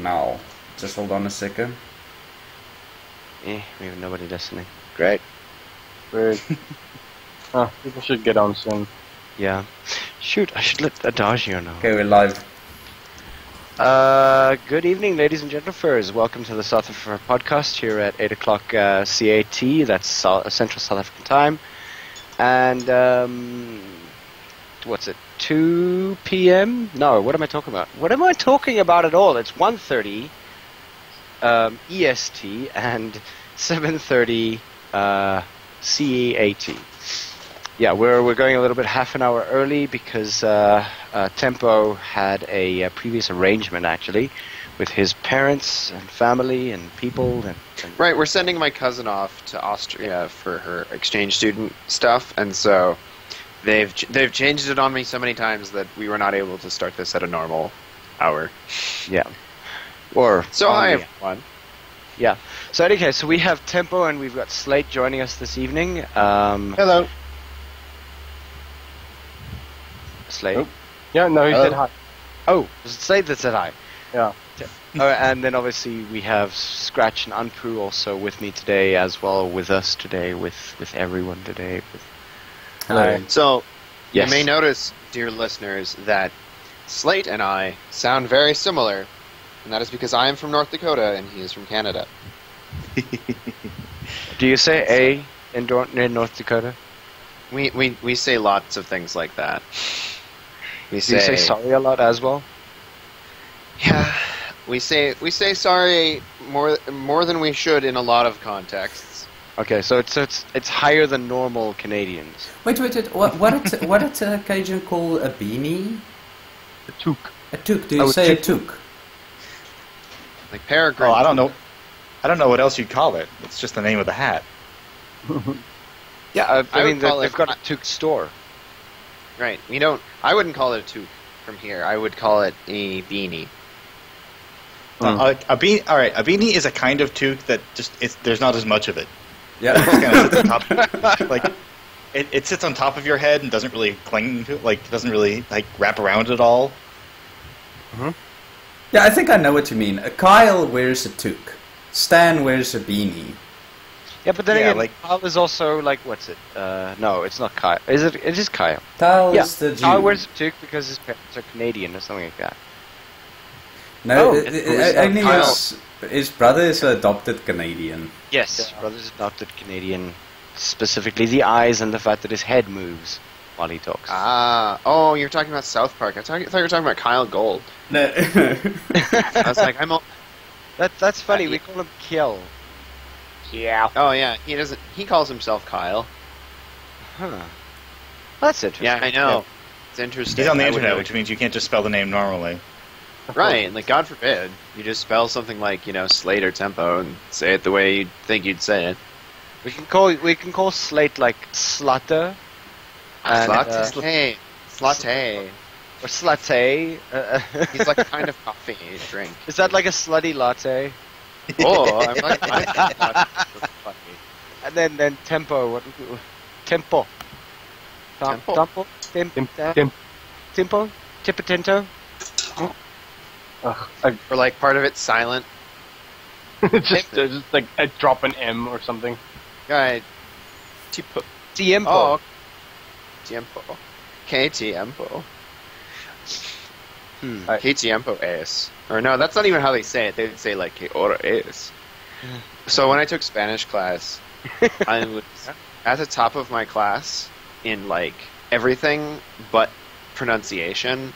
now. Just hold on a second. We have nobody listening. Great. Weird. People should get on soon. Yeah. Shoot, I should let Adagio know. Okay, we're live. Good evening, ladies and gentlemen. Welcome to the South-Afrifur podcast here at 8 o'clock CAT. That's Central South African time. And, what's it? 2 p.m.? No, what am I talking about? What am I talking about at all? It's 1:30 EST and 7:30 CEAT. Yeah, we're going a little bit half an hour early because Tempo had a previous arrangement actually with his parents and family and people and Right, we're sending my cousin off to Austria for her exchange student stuff, and so they've changed it on me so many times that we were not able to start this at a normal hour. yeah. Or So I have one. Yeah. So anyway, so we have Tempo and we've got Slate joining us this evening. Hello. Slate. Oh. Yeah, no, he said hi. Oh, was it Slate that said hi? Yeah. And then obviously we have Scratch and Unpru also with me today as well, with us today, with everyone today. Hello. So, Yes. you may notice, dear listeners, that Slate and I sound very similar, and that is because I am from North Dakota and he is from Canada. Do you say A in North Dakota? We say lots of things like that. Do you say sorry a lot as well? Yeah, we say sorry more than we should in a lot of contexts. Okay, so it's higher than normal Canadians. Wait. What did Cajun call a beanie? A toque. A toque. Do you say a toque? Like peregrine. Oh, I don't know. I don't know what else you'd call it. It's just the name of the hat. Yeah, I mean would call they've it- got a toque store. Right. We don't. I wouldn't call it a toque from here. I would call it a beanie. A beanie. All right, a beanie is a kind of toque that there's not as much of it. Yeah. It kind of sits on top. Like it sits on top of your head and doesn't really cling to. Like doesn't really like wrap around at all. Yeah, I think I know what you mean. Kyle wears a toque. Stan wears a beanie. Yeah, but then Yeah, again, like- Kyle is also like, what's it? No, it's not Kyle. Is it? It is Kyle. Kyle Yeah, is the Jew. Kyle wears a toque because his parents are Canadian or something like that. No, Oh, only Kyle. his brother is an adopted Canadian. Yes, his brother's adopted Canadian. Specifically, the eyes and the fact that his head moves while he talks. Oh, you're talking about South Park. I thought you were talking about Kyle Gold. No. I was like, That's funny. We call him Kiel. yeah. Oh yeah, he doesn't. He calls himself Kyle. Huh. That's interesting. Yeah, I know. It's interesting. He's on the I would internet, never- which means you can't just spell the name normally. Right, like God forbid you just spell something like Slate or Tempo and say it the way you'd think you'd say it. We can call Slate like Slutter. And, Latte, latte. or Slatte. He's like a kind of coffee drink. Is that like a slutty latte? Oh, I'm like, And then Tempo. What? Tempo. Tempo? Tempo. Tipotento. or like part of it silent. just like I drop an M or something. Right. Tipo. Tiempo. Oh. Tiempo. Que tiempo. Que tiempo es. Or no, that's not even how they say it. They would say like que hora es. So when I took Spanish class, I was at the top of my class in like everything but pronunciation,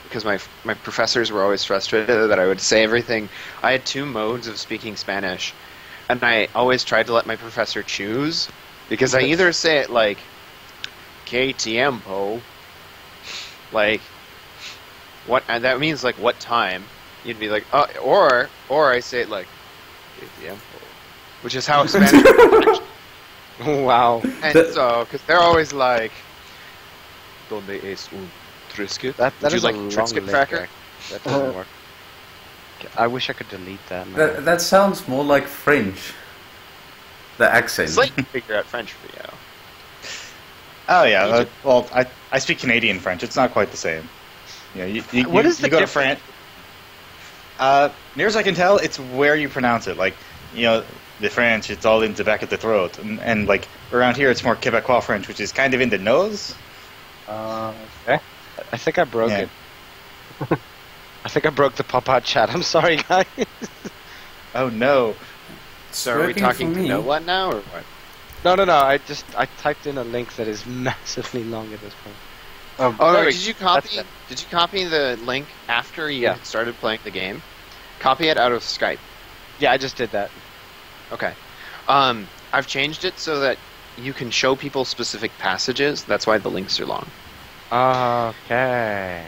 because my professors were always frustrated that I would say everything. I had two modes of speaking Spanish, and I always tried to let my professor choose, because I either say it like que tiempo, like what, and that means like what time. You'd be like, or I say it like que tiempo, which is how Spanish works. Wow. And so, because they're always like, donde es un Triscuit? That Would you is like a long Triscuit leg cracker? crack. That doesn't work. I wish I could delete that. That sounds more like French. The accent. Slate can figure out French for you. Oh yeah. Well, I speak Canadian French. It's not quite the same. You know, you What is you the go to difference? France. Near as I can tell, it's where you pronounce it. Like, the French, it's all in the back of the throat. And like, around here, it's more Quebecois French, which is kind of in the nose. Okay. I think I broke it. I think I broke the pop-out chat. I'm sorry, guys. Oh, no. So are we talking to no one now, or what? No. I typed in a link that is massively long at this point. Did you copy the link after you started playing the game? Copy it out of Skype. Yeah, I just did that. Okay. I've changed it so that you can show people specific passages. That's why the links are long. Okay.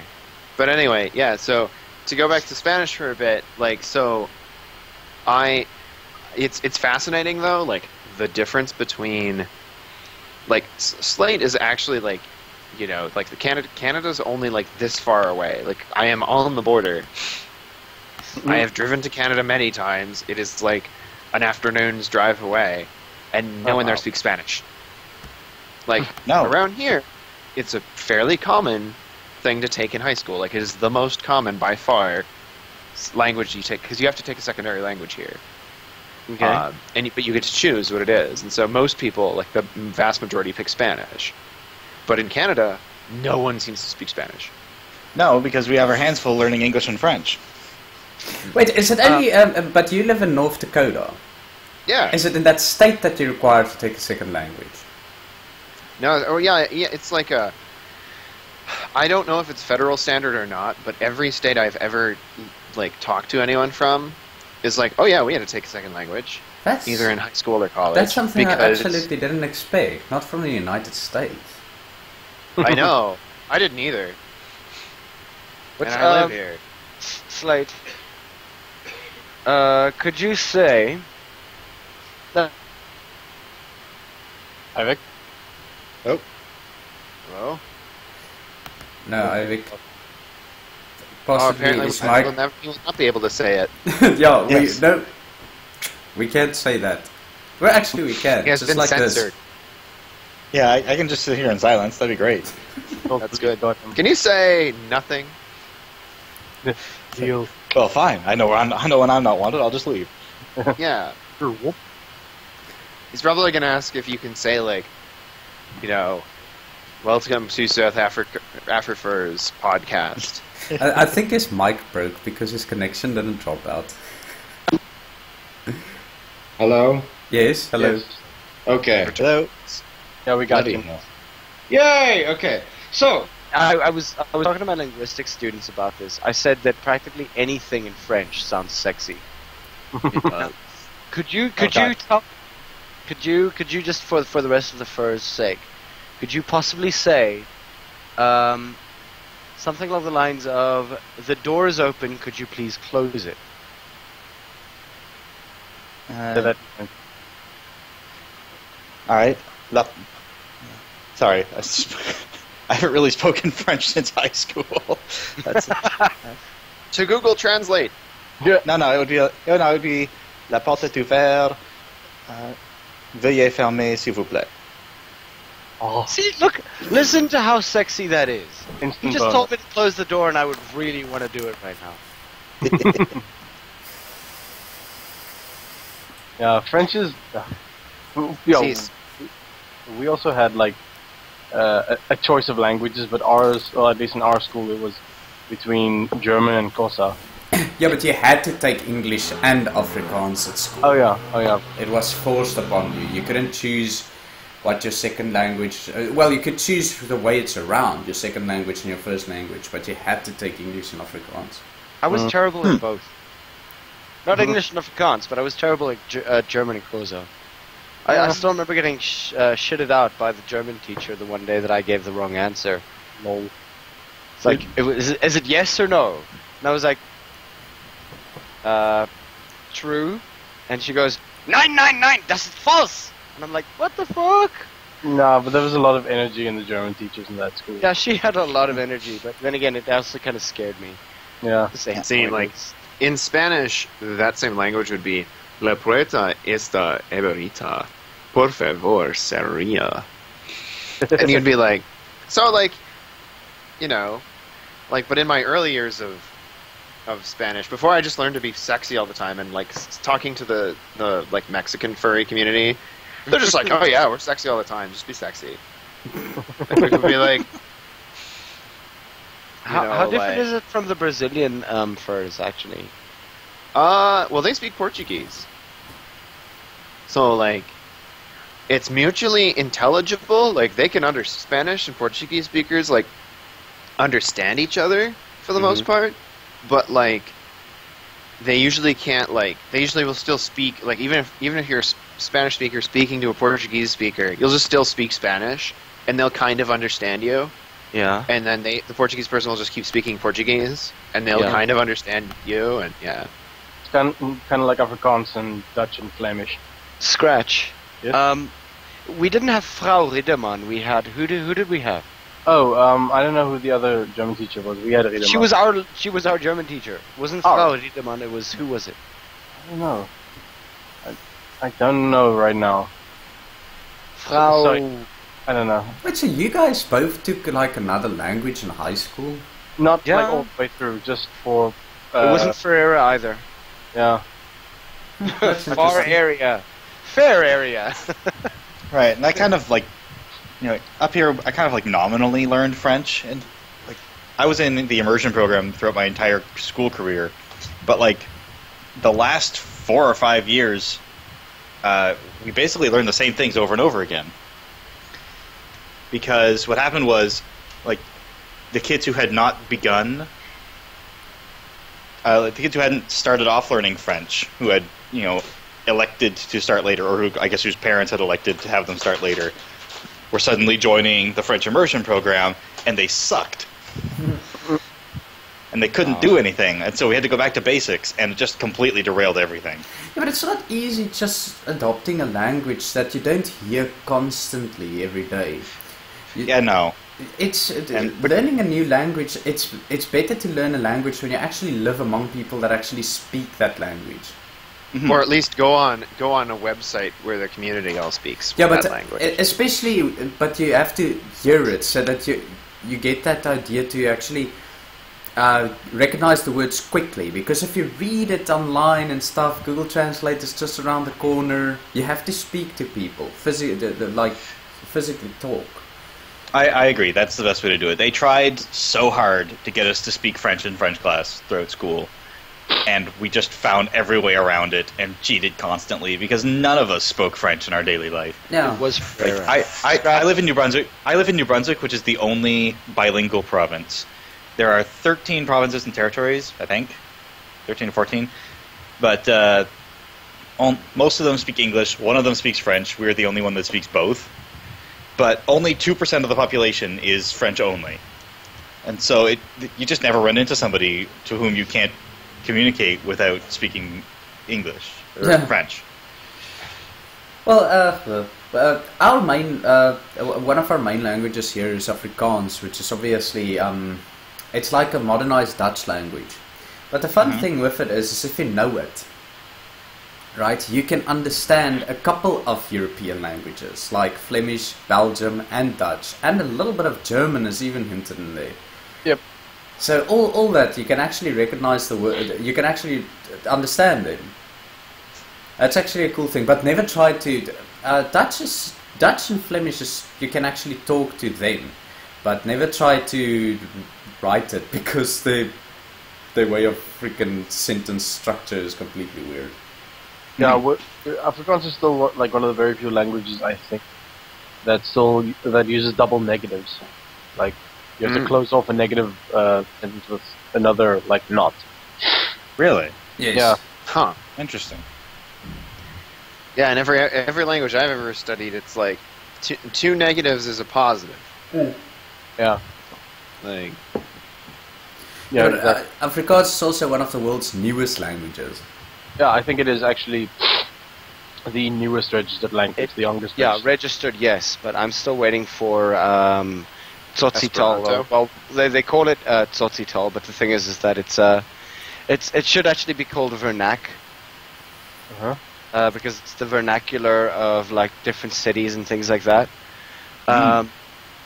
But anyway, yeah, so to go back to Spanish for a bit, it's fascinating though, like the difference between Slate is actually like the Canada's only like this far away. Like I am on the border. I have driven to Canada many times. It is like an afternoon's drive away, and no one there speaks Spanish. Around here, it's a fairly common thing to take in high school. Like, it is the most common by far language you take, because you have to take a secondary language here. Okay. But you get to choose what it is, and so most people, like the vast majority, pick Spanish. But in Canada, no one seems to speak Spanish. No, because we have our hands full learning English and French. Wait, is it only... but you live in North Dakota. Yeah. Is it in that state that you're required to take a second language? No, it's like a... I don't know if it's federal standard or not, but every state I've ever talked to anyone from is like, oh yeah, we had to take a second language. Either in high school or college. That's something I absolutely didn't expect. Not from the United States. I know. I didn't either. And I live here. Slate. Could you say that... Ivic? Oh. Hello? No, Ivic. Apparently it's we will not be able to say it. Yeah, Yes. we can't say that. Well, actually we can. It's just been like censored. this. Yeah, I can just sit here in silence. That'd be great. That's good. Can you say nothing? Deal. Well, fine. I know when I'm not wanted. I'll just leave. Yeah. He's probably going to ask if you can say, welcome to South-Afrifur's podcast. I think his mic broke because his connection didn't drop out. Hello? Yes, hello. Yes. Okay. Hello. Yeah, we got Bloody you. hell. Yay! Okay. So, I was talking to my linguistics students about this. I said that practically anything in French sounds sexy. Could you just for the rest of the fur's sake, could you possibly say something along the lines of, the door is open, could you please close it? All right. Sorry. I haven't really spoken French since high school. To Google Translate. Yeah. No, it would be La porte est ouverte. Veuillez fermer, s'il vous plaît. Oh, See, look, listen to how sexy that is. You instant just bonus. told me to close the door, and I would really want to do it right now. Yeah, French is... Jeez. we also had, a choice of languages, but ours, well, at least in our school, it was between German and Xhosa. Yeah, but you had to take English and Afrikaans at school. Oh yeah. It was forced upon you. You couldn't choose what your second language... well, you could choose the way it's around, your second language and your first language, but you had to take English and Afrikaans. I was terrible in both. Not English and Afrikaans, but I was terrible at German and Xhosa. I still remember getting shitted out by the German teacher the one day that I gave the wrong answer. Lol. It's like, is it yes or no? And I was like, true. And she goes, 999, das ist false. And I'm like, what the fuck? Nah, but there was a lot of energy in the German teachers in that school. Yeah, she had a lot of energy, but then again, it also kind of scared me. Yeah. See, in Spanish, that same language would be La puerta está abierta. Por favor, sería. And you'd be like, but in my early years of of Spanish. Before, I just learned to be sexy all the time, and like talking to the like Mexican furry community, they're just like, "Oh yeah, we're sexy all the time. Just be sexy." And we could be like, How different is it from the Brazilian furs, actually? well, they speak Portuguese, so like, it's mutually intelligible. Like they can Spanish and Portuguese speakers like understand each other for the most part, but like they usually can't. Like they usually will still speak. Like even if you're a Spanish speaker speaking to a Portuguese speaker, you'll just still speak Spanish, and they'll kind of understand you. Yeah. And then the Portuguese person will just keep speaking Portuguese, and they'll kind of understand you. And It's kind of like Afrikaans and Dutch and Flemish. Scratch. Yes? We didn't have Frau Ridderman. We had who did we have? Oh, I don't know who the other German teacher was. We had Ridderman. She was our German teacher. It wasn't Frau Ridderman. It was, who was it? I don't know. I don't know right now. Frau. Sorry. I don't know. Wait, so you guys both took like another language in high school? Not like all the way through, just for. It wasn't Ferreira either. Yeah. Far area. Fair area. Right, and I kind of like, up here, I kind of like nominally learned French, and like, I was in the immersion program throughout my entire school career, but like, the last 4 or 5 years, we basically learned the same things over and over again. Because what happened was, like, the kids who had not begun, the kids who hadn't started off learning French, who had, elected to start later, or who, I guess whose parents had elected to have them start later, were suddenly joining the French immersion program, and they sucked. And they couldn't do anything, and so we had to go back to basics, and it just completely derailed everything. Yeah, but it's not easy just adopting a language that you don't hear constantly every day. Yeah, no. It's learning a new language. It's better to learn a language when you actually live among people that actually speak that language. Mm-hmm. Or at least go on a website where the community all speaks that language. Especially, but you have to hear it so that you get that idea to actually recognize the words quickly. Because if you read it online and stuff, Google Translate is just around the corner. You have to speak to people, physically talk. I agree. That's the best way to do it. They tried so hard to get us to speak French in French class throughout school, and we just found every way around it and cheated constantly because none of us spoke French in our daily life. No. It was I live in New Brunswick. I live in New Brunswick, which is the only bilingual province. There are 13 provinces and territories, I think, 13 or 14, but most of them speak English. One of them speaks French. We're the only one that speaks both. But only 2% of the population is French only. And so you just never run into somebody to whom you can't communicate without speaking English or French. Well, our main, one of our main languages here is Afrikaans, which is obviously, it's like a modernized Dutch language. But the fun thing with it is if you know it, right, you can understand a couple of European languages, like Flemish, Belgium, and Dutch, and a little bit of German is even hinted in there. Yep. So all that, you can actually recognize the word, you can actually understand them. That's actually a cool thing, but never try to... Dutch and Flemish you can actually talk to them, but never try to write it, because their way of freaking sentence structure is completely weird. Yeah, Afrikaans is still like one of the very few languages, I think, that uses double negatives. Like, you have to close off a negative sentence with another, like, not. Really? Yes. Yeah. Huh. Interesting. Yeah, and every language I've ever studied, it's like two negatives is a positive. Yeah. Like, yeah. But, Afrikaans is also one of the world's newest languages. Yeah, I think it is actually the newest registered language, the youngest. Yeah, registered, yes, but I'm still waiting for Tsotsitaal. Well, they call it Tsotsitaal, but the thing is that it should actually be called Vernac. Because it's the vernacular of like different cities and things like that.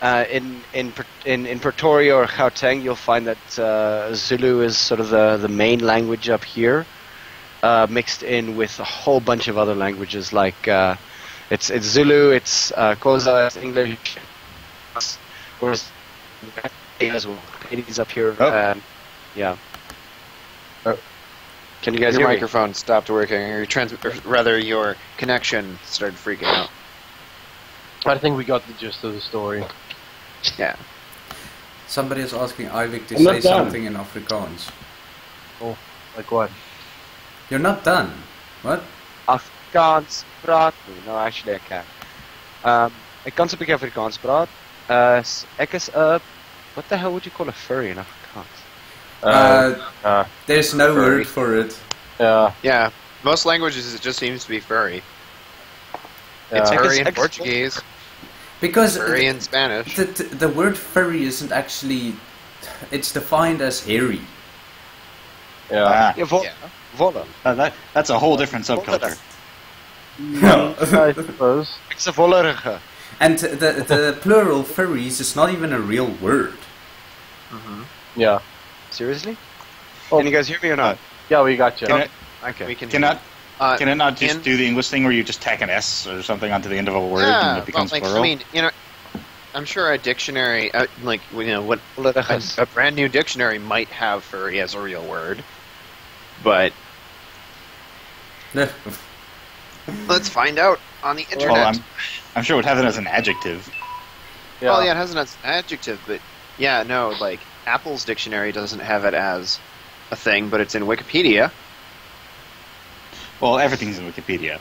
in Pretoria or Gauteng, you'll find that Zulu is sort of the main language up here, mixed in with a whole bunch of other languages like it's Zulu, it's Xhosa, it's English, whereas as well. Canadians up here, yeah. Can you guys Your hear me? microphone stopped working, or rather, your connection started freaking out. I think we got the gist of the story. Yeah. Somebody is asking Ivic to I'm not say done. something in Afrikaans. Oh, like what? You're not done. What? Afrikaans praat nie. No, actually I can. Ek kan so 'n bietjie Afrikaans praat. Ek is what the hell would you call a furry in Afrikaans? There's no Furry. word for it. Yeah. Most languages, it just seems to be furry. It's Yeah. furry in Ex- Portuguese, Because furry in Spanish. the word furry isn't actually... It's defined as hairy. Yeah. Yeah, Yeah. volle. That's a whole different subculture. I suppose. Ek's 'n vollerige. And the plural furries is not even a real word. Yeah. Seriously? Oh. Can you guys hear me or not? Yeah, we got you. Can it, Okay. We can can it not just in- do the English thing where you just tack an S or something onto the end of a word Yeah, and it becomes well, like, plural? I mean, I'm sure a dictionary, what Vollerige. a brand new dictionary might have furry as a real word, but let's find out on the internet. well, I'm sure it would have it as an adjective. Yeah. Well, yeah, it has an adjective, but yeah, no, like Apple's dictionary doesn't have it as a thing, but it's in Wikipedia. Well, everything's in Wikipedia.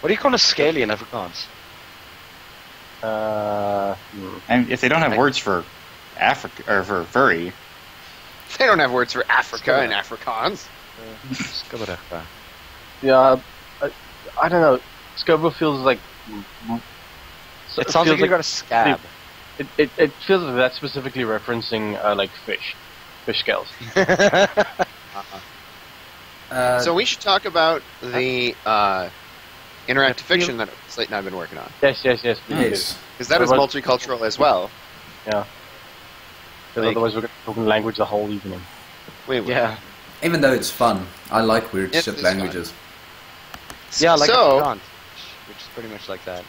What do you call a scaly in Afrikaans? And if they don't have words for Africa or for furry, They don't have words for Africa in Afrikaans. Skibberige. Yeah. I don't know. Scuba feels like. It sounds like you got a scab. It feels like that's specifically referencing like fish scales. So we should talk about the interactive fiction that Slate and I have been working on, Yes, we do. Yes. because that is multicultural as well. Yeah. Because Like- otherwise we're going to talk in language the whole evening. Wait, Yeah. Even though it's fun. I like weird It shit is languages. Yeah, like so, Afrikaans, which is pretty much like that.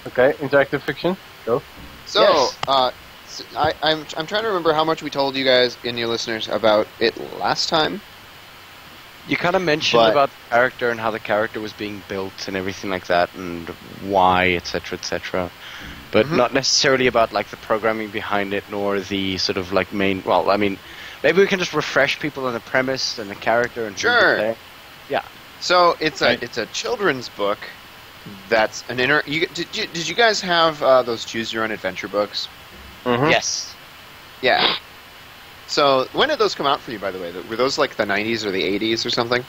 Okay, interactive fiction. Go. so Yes. I'm trying to remember how much we told you guys and your listeners about it last time. You kind of mentioned But- about the character and how the character was being built and everything like that, and why, etc., etc. But Mhm. not necessarily about like the programming behind it, nor the sort of like main. Well, I mean, maybe we can just refresh people on the premise and the character and who to Sure. play. So it's Right. a children's book. That's an Did you guys have those choose your own adventure books? Mm-hmm. Yes. Yeah. So when did those come out for you, by the way? Were those like the 90s or the 80s or something?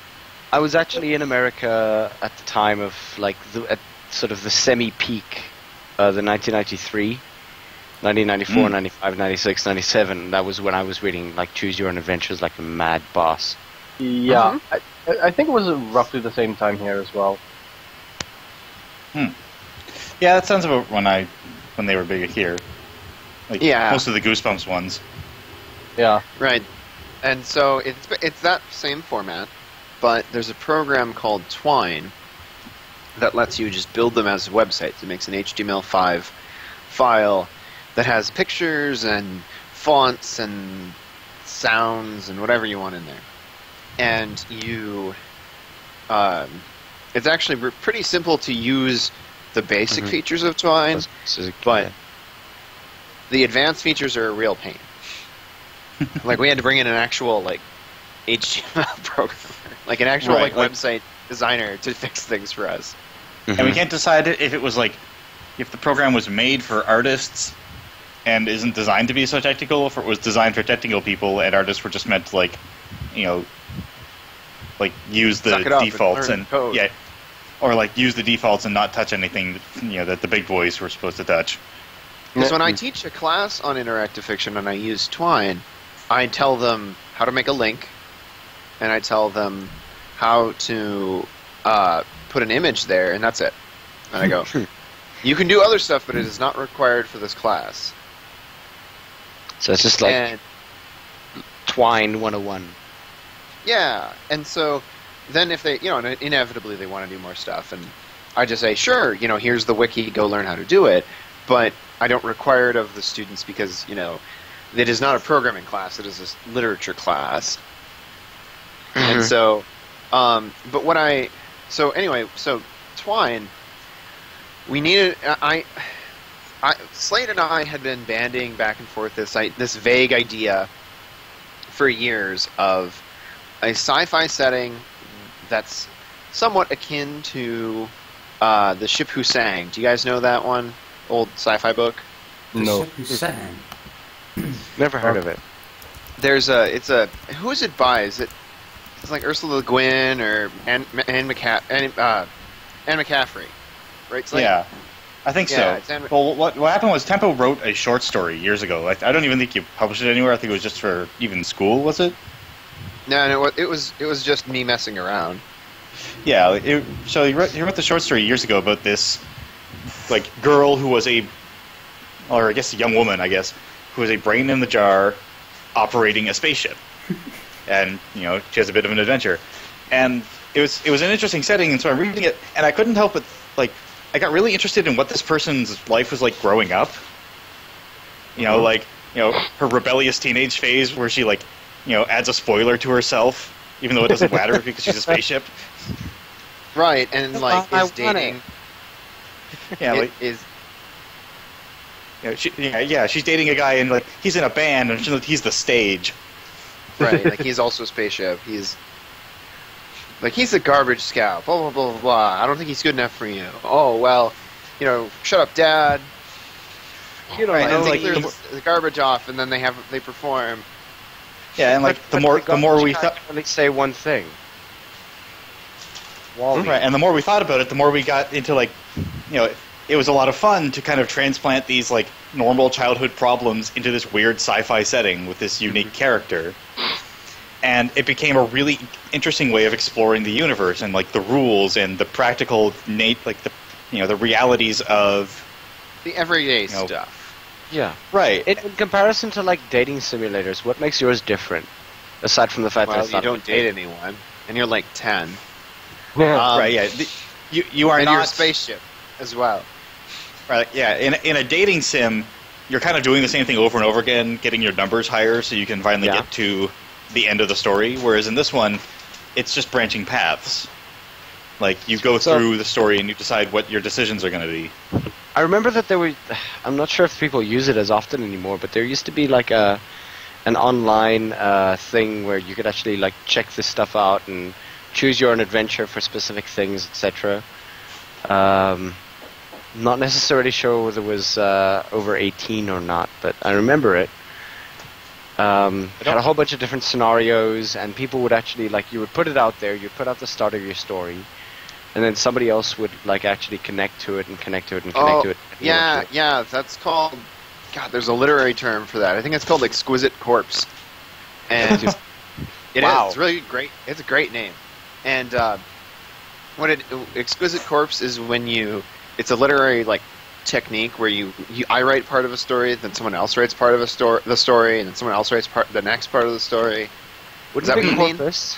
I was actually in America at the time of like at sort of the semi-peak, the 1993, 1994, 95, 96, 97. That was when I was reading like Choose Your Own Adventures like a mad boss. Yeah. I think it was roughly the same time here as well. yeah, that sounds about when they were big here. Like Yeah. most of the Goosebumps ones. Yeah. Right. And so it's that same format, but there's a program called Twine that lets you just build them as websites. It makes an HTML5 file that has pictures and fonts and sounds and whatever you want in there. And you, it's actually pretty simple to use the basic Mhm. features of Twine, but yeah. the advanced features are a real pain. Like we had to bring in an actual like HTML programmer, like an actual Right, like- website designer to fix things for us. And we can't decide if it was like if the program was made for artists and isn't designed to be so technical, or if it was designed for technical people and artists were just meant to like, like use the Suck it up and defaults learn code. yeah, or like use the defaults and not touch anything that the big boys were supposed to touch. Because when I teach a class on interactive fiction and I use Twine, I tell them how to make a link, and I tell them how to put an image there, and that's it. And I go, you can do other stuff, but it is not required for this class. So it's just like And Twine 101. yeah, and so then if they, inevitably they want to do more stuff, and I just say, sure, here's the wiki, go learn how to do it, but I don't require it of the students because, it is not a programming class, it is a literature class. And so, so Twine, we needed, Slate and I had been banding back and forth this vague idea for years of a sci-fi setting that's somewhat akin to The Ship Who Sang. Do you guys know that one? Old sci-fi book? No. The Ship Who Sang. Never heard of it. Who is it by? It's like Ursula Le Guin or Anne McCaffrey, right? Slate? Yeah, I think Yeah, so. it's Anne- Well, what happened was Tempo wrote a short story years ago. Like, I don't even think you published it anywhere. I think it was just for even school, was it? No, it was just me messing around. Yeah. So he wrote the short story years ago about this, like, girl who was or I guess a young woman, who was a brain in the jar, operating a spaceship, and she has a bit of an adventure, and it was an interesting setting, and so I'm reading it, and I couldn't help but I got really interested in what this person's life was like growing up. Her rebellious teenage phase where she adds a spoiler to herself, even though it doesn't matter because she's a spaceship. Right, and is dating. Yeah, is she's dating a guy, and he's in a band, and he's the stage. right. He's also a spaceship. He's a garbage scout. Blah blah blah blah blah. I don't think he's good enough for you. Oh well, shut up, Dad. Right, and they clear the garbage off, and then they perform. Yeah, and the more we thought, only say one thing. Wally. Right, and the more we thought about it, the more we got into it was a lot of fun to kind of transplant these normal childhood problems into this weird sci-fi setting with this unique character, and it became a really interesting way of exploring the universe and the rules and the practical the realities of The everyday stuff. Yeah. right. In comparison to dating simulators, what makes yours different? Aside from the fact that Well, it's you not don't date anyone, and you're 10. Right, yeah. You are and not you're a spaceship as well. Right, yeah. In a dating sim, you're kind of doing the same thing over and over again, getting your numbers higher so you can finally get to the end of the story. Whereas in this one, it's just branching paths. You go through the story and you decide what your decisions are going to be. I remember that I'm not sure if people use it as often anymore, but there used to be an online thing where you could actually check this stuff out and choose your own adventure for specific things, etc. Not necessarily sure whether it was over 18 or not, but I remember it. Had a whole bunch of different scenarios, and people would actually you would put it out there. You'd put out the start of your story, and then somebody else would actually connect to it and connect to it and connect to it. Yeah, that's called. God, there's a literary term for that. I think it's called exquisite corpse, and it's really great. It's a great name, and exquisite corpse is when it's a literary technique where I write part of a story, then someone else writes part of the story, and then someone else writes the next part of the story. Wouldn't Is that it be what you mean? corpus?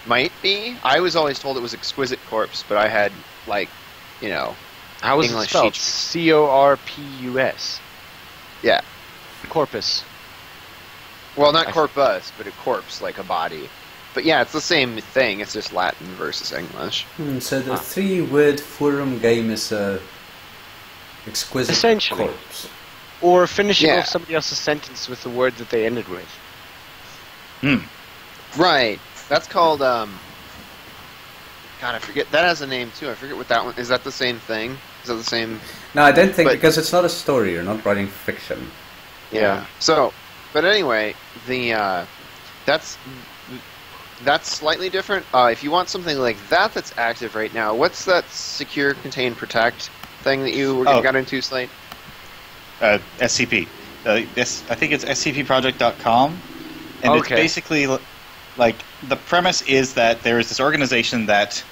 Might be. I was always told it was exquisite corpse, but I had How was English it spelled? teacher. Corpus. Yeah. Corpus. Well, not corpus, but a corpse, like a body. But yeah, it's the same thing. It's just Latin versus English. So the 3-word forum game is exquisite Essentially. corpse. Or finishing Yeah. off somebody else's sentence with the word that they ended with. Right. That's called, God, I forget. That has a name, too. I forget what that one... Is that the same thing? Is that the same... No, I don't think, But- because it's not a story. You're not writing fiction. Yeah. So, but anyway, that's slightly different. If you want something like that that's active right now, what's that secure, contain, protect thing that you got into, Slate? SCP. I think it's scpproject.com, and it's basically the premise is that there is this organization that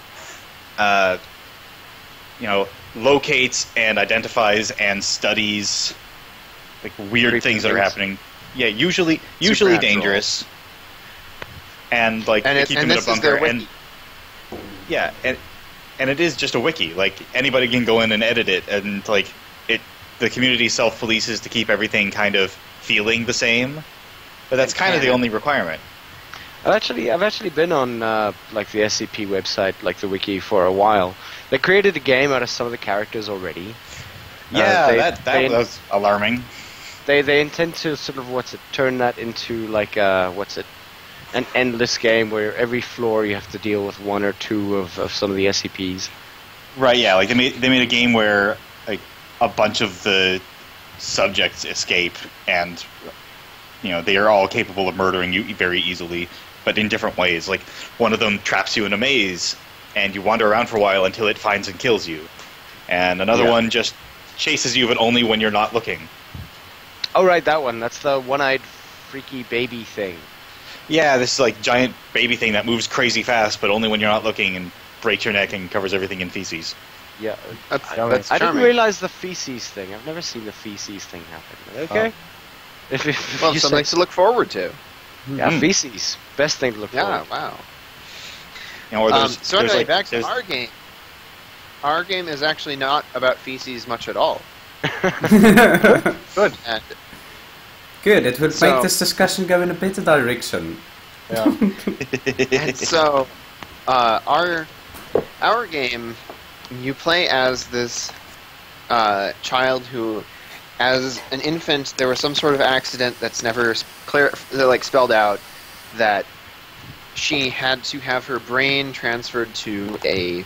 locates and identifies and studies like weird Creepy things that are things. happening. Yeah, usually Supernatural. dangerous, and like And they it- keep and them in a this is their bunker. wiki. Yeah, and it is just a wiki. Like anybody can go in and edit it, and like the community self-polices to keep everything kind of feeling the same. But that's kind of the only requirement. I've actually been on like the SCP website, like the wiki, for a while. They created a game out of some of the characters already. Yeah, that was alarming. They intend to sort of turn that into like an endless game where every floor you have to deal with one or two of some of the SCPs. Right, yeah, like they made a game where like a bunch of the subjects escape, and they are all capable of murdering you very easily, but in different ways. Like one of them traps you in a maze, and you wander around for a while until it finds and kills you, and another one just chases you, but only when you're not looking. Oh right, that one. That's the one-eyed freaky baby thing. Yeah, this like giant baby thing that moves crazy fast, but only when you're not looking, and breaks your neck and covers everything in feces. Yeah, That's I didn't charming. realize the feces thing. I've never seen the feces thing happen. Okay. If Well, you something say- to look forward to. Yeah, feces. Best thing to look Yeah, forward. wow. Or there's, So there's anyway, like, back to there's- our game. Our game is actually not about feces much at all. Good. And Good. It would So- make this discussion go in a better direction. Yeah. And so, our game, you play as this child who, as an infant, there was some sort of accident that's never spelled out, that she had to have her brain transferred to a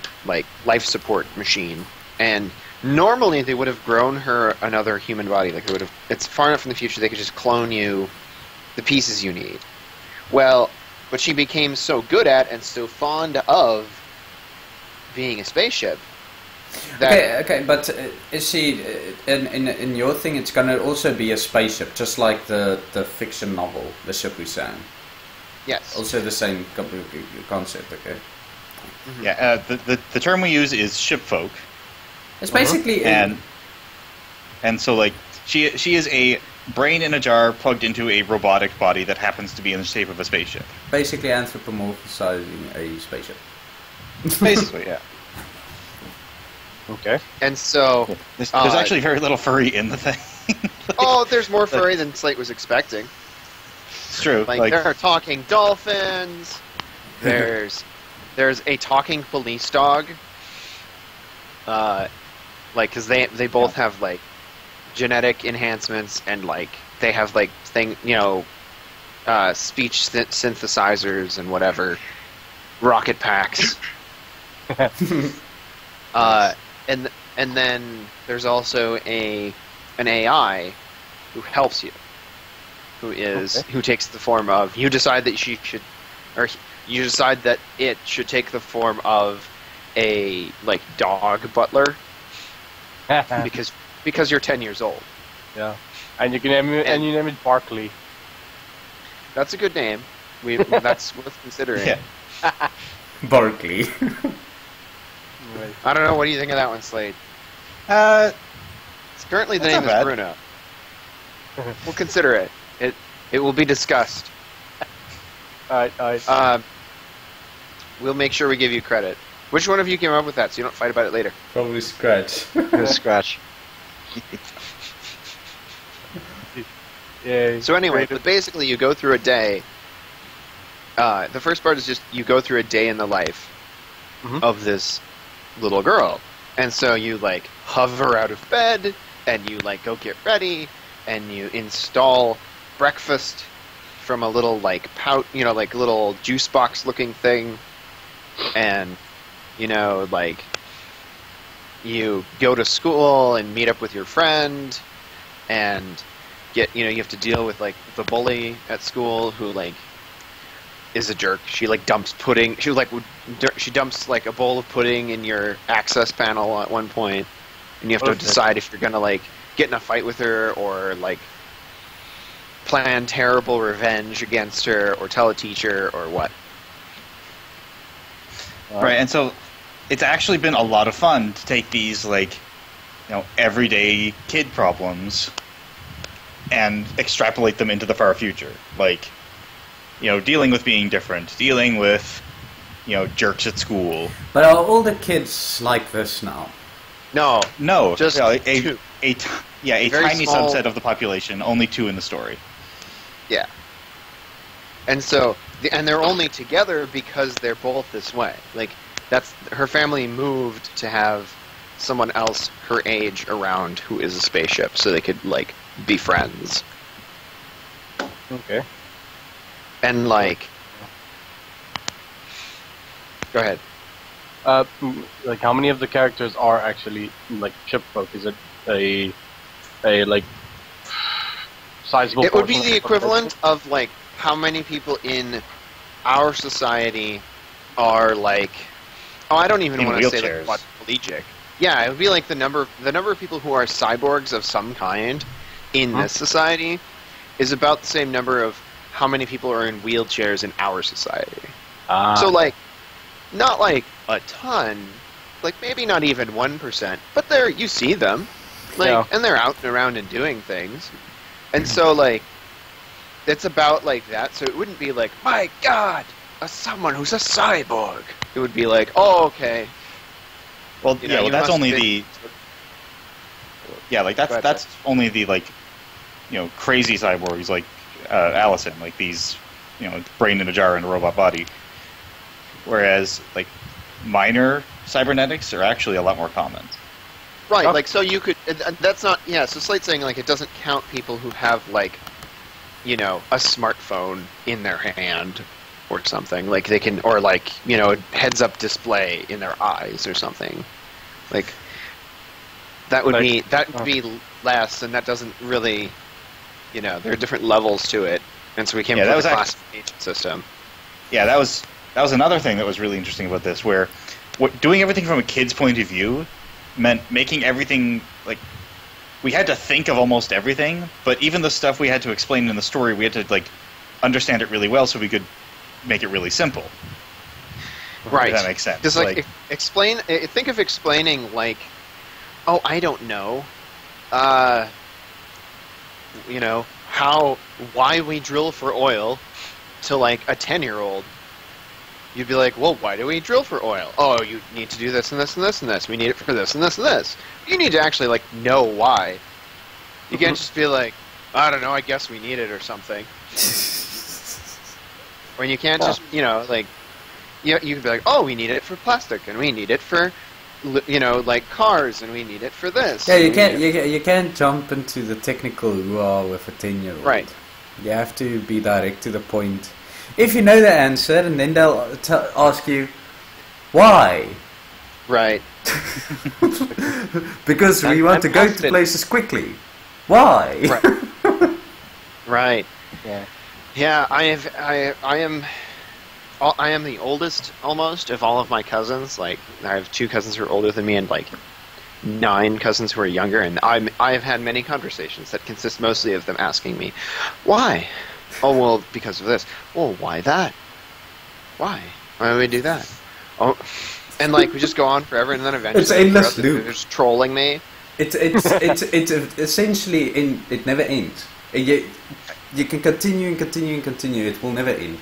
life support machine, and normally they would have grown her another human body. Like they would have. It's far enough in the future they could just clone you the pieces you need. Well, but she became so good at and so fond of being a spaceship that Okay, but is she in your thing? It's gonna also be a spaceship, just like the fiction novel, The Ship We Sang. yes, Also the same concept. Okay, yeah, the term we use is shipfolk, it's basically and so like she is a brain in a jar plugged into a robotic body that happens to be in the shape of a spaceship. basically anthropomorphizing a spaceship. Basically, yeah. Okay. and so There's Uh, actually very little furry in the thing. oh, there's more furry than Slate was expecting. It's true. Like there are talking dolphins. There's a talking police dog. Because they both have like genetic enhancements, and like they have like speech synthesizers and whatever, rocket packs. And then there's also an AI who helps you, who takes the form of, you decide that you decide that it should take the form of a dog butler because you're 10 years old. Yeah. And you can name it Barkley. That's a good name. That's worth considering. Yeah. Barkley. Right. I don't know. What do you think of that one, Slade? Currently, the That's name not is bad. Bruno. We'll consider it. It will be discussed. Alright. We'll make sure we give you credit. Which one of you came up with that, so you don't fight about it later? Probably Scratch. Scratch. Yeah. So anyway, but basically, you go through a day. The first part is just you go through a day in the life of this little girl, and so you hover out of bed, and you go get ready, and you install breakfast from a little little juice box looking thing, and you go to school and meet up with your friend, and you have to deal with the bully at school who is a jerk. She dumps pudding. She dumps a bowl of pudding in your access panel at one point, and you have to decide if you're gonna get in a fight with her or plan terrible revenge against her or tell a teacher or what. Right, and so it's actually been a lot of fun to take these everyday kid problems and extrapolate them into the far future. Like, dealing with being different, dealing with, jerks at school. But are all the kids like this now? No, just a tiny small subset of the population, only 2 in the story. Yeah. And so, and they're only together because they're both this way. Like, her family moved to have someone else her age around who is a spaceship, so they could, like, be friends. Okay. And, like... Go ahead. Like, how many of the characters are actually, like, ship folk? Is it a like, sizable It would be portion the of equivalent of, like, how many people in our society are, like... Oh, I don't even In want to say, wheelchairs. like, quadriplegic. Yeah, it would be like the number of people who are cyborgs of some kind in this society is about the same number of how many people are in wheelchairs in our society. So, like, not like a ton, like maybe not even 1%, but you see them, like, and they're out and around and doing things, and so, like, it's about like that. So it wouldn't be like, my God, someone who's a cyborg. It would be like, oh, okay. Well, that's only that's only the, like, crazy cyborgs like Allison, like these, brain in a jar and a robot body. Whereas, like, minor cybernetics are actually a lot more common. Right, like, so you could, that's not, so Slate's saying, like, it doesn't count people who have, like, a smartphone in their hand or something. Like, they can, or, like, heads-up display in their eyes or something. Like, that would be less, and that doesn't really, there are different levels to it, and so we came up with a classification system. Yeah, that was another thing that was really interesting about this, where doing everything from a kid's point of view meant making everything, like, we had to think of almost everything, but even the stuff we had to explain in the story, we had to, like, understand it really well so we could make it really simple. Right. If that makes sense. Just, like, think of explaining, like, oh, I don't know, why we drill for oil to, like, a 10-year-old. You'd be like, well, why do we drill for oil? Oh, you need to do this and this and this and this. We need it for this and this and this. You need to actually, like, know why. You can't just be like, I don't know, I guess we need it or something. Or you can't just, like, you can be like, oh, we need it for plastic, and we need it for, like, cars, and we need it for this. Yeah, you can't jump into the technical hoo-ha with a 10-year-old. Right. You have to be direct to the point. If you know the answer, and then they'll ask you, why? Right. Because we want to go to places quickly. Why? Right. Right. Yeah. Yeah, I am the oldest, almost, of all of my cousins. Like, I have 2 cousins who are older than me, and, like, 9 cousins who are younger, and I have had many conversations that consist mostly of them asking me, why? Oh, well, because of this. Well, why that? Why? Why do we do that? Oh, and, like, we just go on forever, and then eventually it's endless loop. They're just trolling me. It's essentially it never ends. You can continue and continue and continue. It will never end.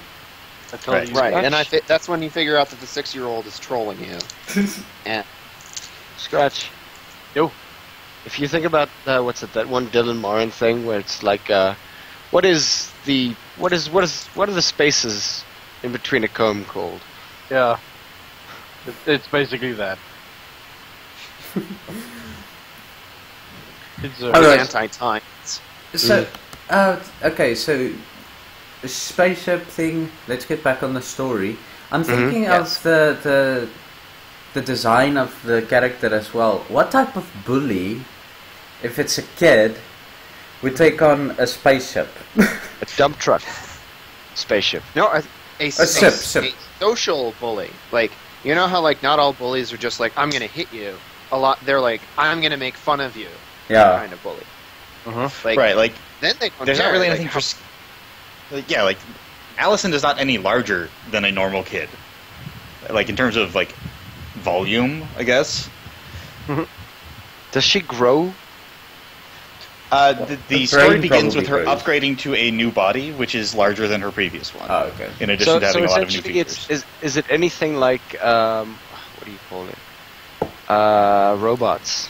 Right. And that's when you figure out that the 6-year-old is trolling you. And Scratch. Yo. If you think about that one Dylan Moran thing where it's like, what are the spaces in between a comb called? Yeah. It's basically that. It's anti-times. So, okay, so the spaceship thing. Let's get back on the story. I'm thinking of the design of the character as well. What type of bully, if it's a kid, would take on a spaceship? A dump truck. Spaceship. No, a ship. Social bully. Like, you know how, like, not all bullies are just like, I'm gonna hit you. A lot, they're like, I'm gonna make fun of you. Yeah. Kind of bully. Like, right, like, then they don't there's care. not really Like, anything for... like, Allison is not any larger than a normal kid. Like, in terms of, like, volume, I guess. Does she grow? The story brain begins with her probably upgrading to a new body, which is larger than her previous one. Oh, okay. In addition to having a lot of new essentially features. is it anything like what do you call it? Robots.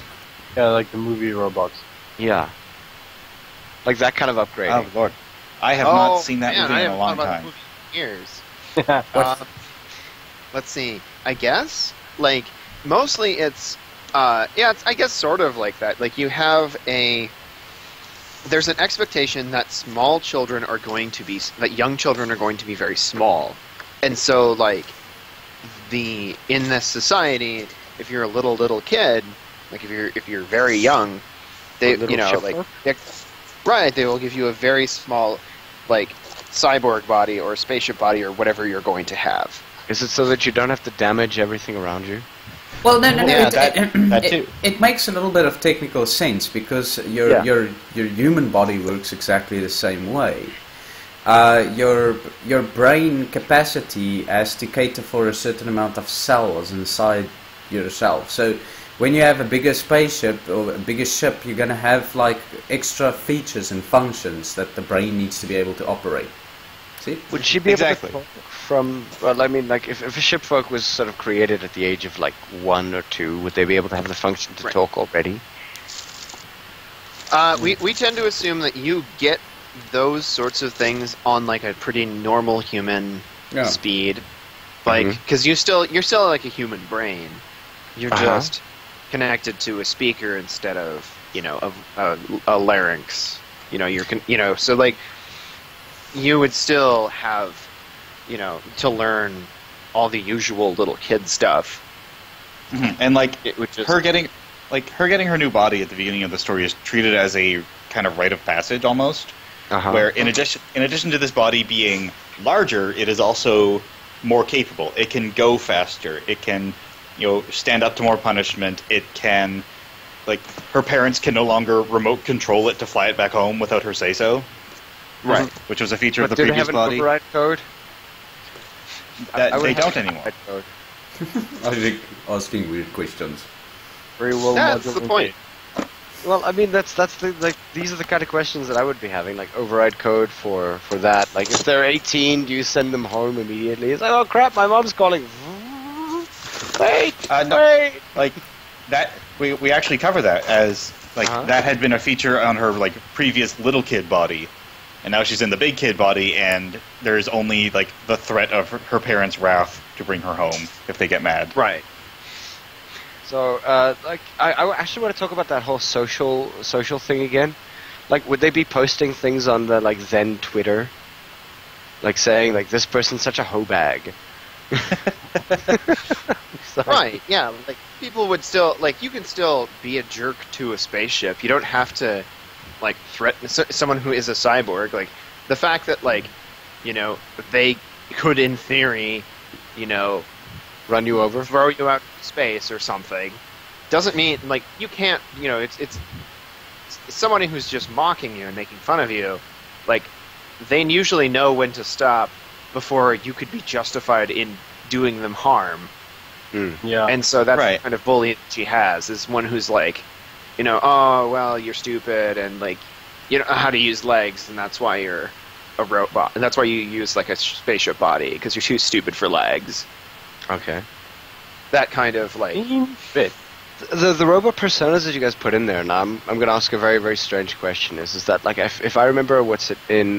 Yeah, like the movie robots. Yeah. Like that kind of upgrading. Oh Lord, I have not seen that movie I in a haven't long thought about time. the movie in years. Let's see. I guess like mostly it's it's I guess sort of like that. Like you have there's an expectation that young children are going to be very small, and so like in this society, if you're a little kid, like if you're very young, they they will give you a very small like cyborg body or spaceship body or whatever you're going to have. Is it so that you don't have to damage everything around you? Well, no. Yeah, that too. It makes a little bit of technical sense because your human body works exactly the same way. Your brain capacity has to cater for a certain amount of cells inside yourself. So when you have a bigger spaceship or a bigger ship, you're going to have like extra features and functions that the brain needs to be able to operate. See? Would she be Exactly. able to talk from? Well, I mean, like if a shipfolk was sort of created at the age of like 1 or 2, would they be able to have the function to talk already? We tend to assume that you get those sorts of things on like a pretty normal human speed, like because you're still like a human brain. You're just connected to a speaker instead of a larynx. So like you would still have to learn all the usual little kid stuff. And like It would just her getting her new body at the beginning of the story is treated as a kind of rite of passage almost. Where in addition to this body being larger, it is also more capable. It can go faster. It can, stand up to more punishment. It can, like, her parents can no longer remote control it to fly it back home without her say so. Right. Which was a feature of the Do they previous have an body. override code? They don't anymore. Code. I think asking weird questions. Very well. That's the point. Well, I mean, that's these are the kind of questions that I would be having, like override code for that. Like, if they're 18, do you send them home immediately? It's like, oh crap, my mom's calling. Wait, wait. Like that, we actually cover that as like that had been a feature on her like previous little kid body, and now she's in the big kid body, and there's only like the threat of her parents' wrath to bring her home if they get mad. Right. So, I actually want to talk about that whole social thing again. Like, would they be posting things on the like Zen Twitter, like saying like this person's such a hoe bag? Right, yeah. Like people would still you can still be a jerk to a spaceship. You don't have to like threaten someone who is a cyborg. Like the fact that they could in theory, Run you over? throw you out into space or something doesn't mean like you can't. It's someone who's just mocking you and making fun of you. Like they usually know when to stop before you could be justified in doing them harm. Yeah. And so that's Right. the kind of bully she has, is one who's like, oh, well, you're stupid, and like, you don't know how to use legs, and that's why you're a robot, and that's why you use like a spaceship body, because you're too stupid for legs. Okay. That kind of like bit. The robot personas that you guys put in there, and I'm going to ask a very, very strange question, is that, like, if I remember what's it in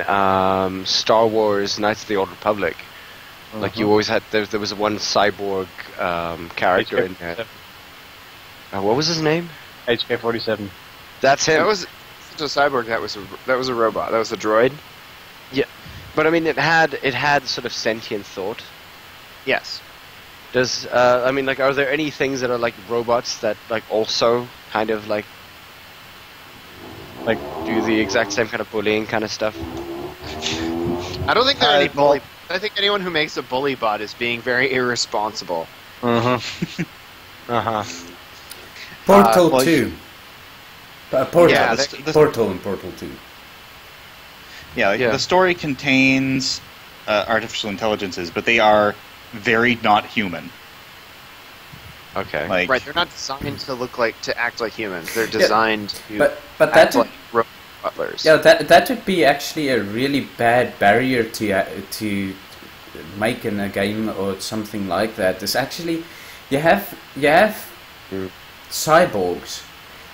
Star Wars Knights of the Old Republic, like, you always had, there was one cyborg character in there. What was his name? HK-47. That's him. That was a cyborg. That was a robot. That was a droid. Yeah, but I mean, it had sort of sentient thought. Yes. Does I mean, like, are there any things that are like robots that like also kind of like do the exact same kind of bullying kind of stuff? I don't think there are any bully. I think anyone who makes a bully bot is being very irresponsible. Portal 2. Portal. Yeah, Portal and Portal 2. Yeah, the story contains artificial intelligences, but they are very not human. Okay. Like, Right, they're not designed to act like humans. They're designed to but act that like robot butlers. yeah, that would be actually a really bad barrier to make in a game or something like that. Is actually you have cyborgs,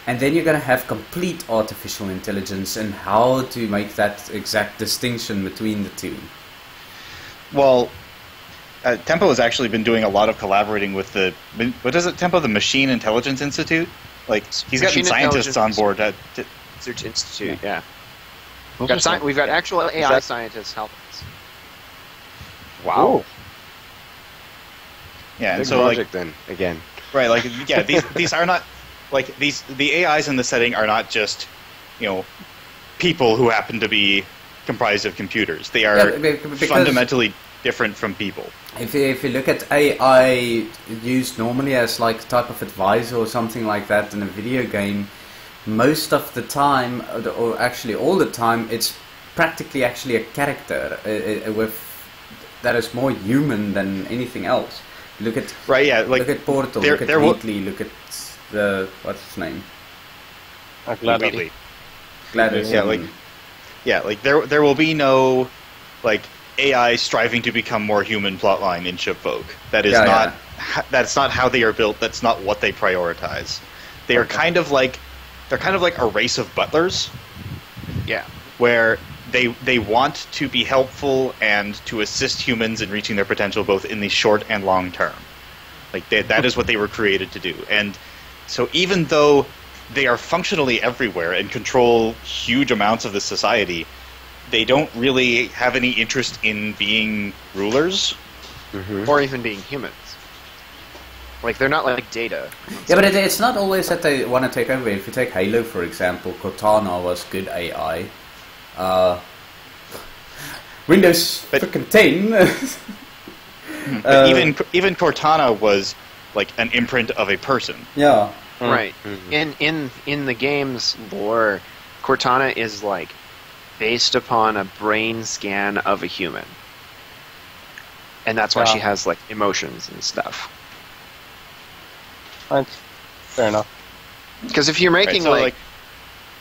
and then you're going to have complete artificial intelligence, and how to make that exact distinction between the two. well, Tempo has actually been doing a lot of collaborating with what is it, Tempo? The Machine Intelligence Institute? Like, he's gotten Machine scientists on Intelligence board. Research Institute, yeah. Those We've got actual AI that- scientists helping us. Wow. Yeah, and Big so, like, project then, again. right, like, yeah, these are not, like, the AIs in the setting are not just, people who happen to be comprised of computers. They are Because fundamentally different from people. if you look at AI used normally as like a type of advisor or something like that in a video game, most of the time, or actually all the time, it's practically actually a character with that is more human than anything else. Look at Right, yeah, like, look at Portal, there- look at there will- Wheatley, look at the what's his name, Wheatley. Gladys. Yeah, like, there will be no, like, AI striving to become more human plotline in Shipfolk. That is that's not how they are built. That's not what they prioritize. They are kind of like a race of butlers, Yeah. where they want to be helpful and to assist humans in reaching their potential both in the short and long term. Like, that is what they were created to do. And so even though they are functionally everywhere and control huge amounts of the society, they don't really have any interest in being rulers. Or even being humans. Like, they're not like Data. Yeah, but it's not always that they want to take over. If you take Halo, for example, Cortana was good AI. Windows But- freaking 10. But even Cortana was like an imprint of a person. Yeah. Right. In the game's lore, Cortana is like based upon a brain scan of a human. And that's why she has like emotions and stuff. That's fair enough. Because if you're making so, like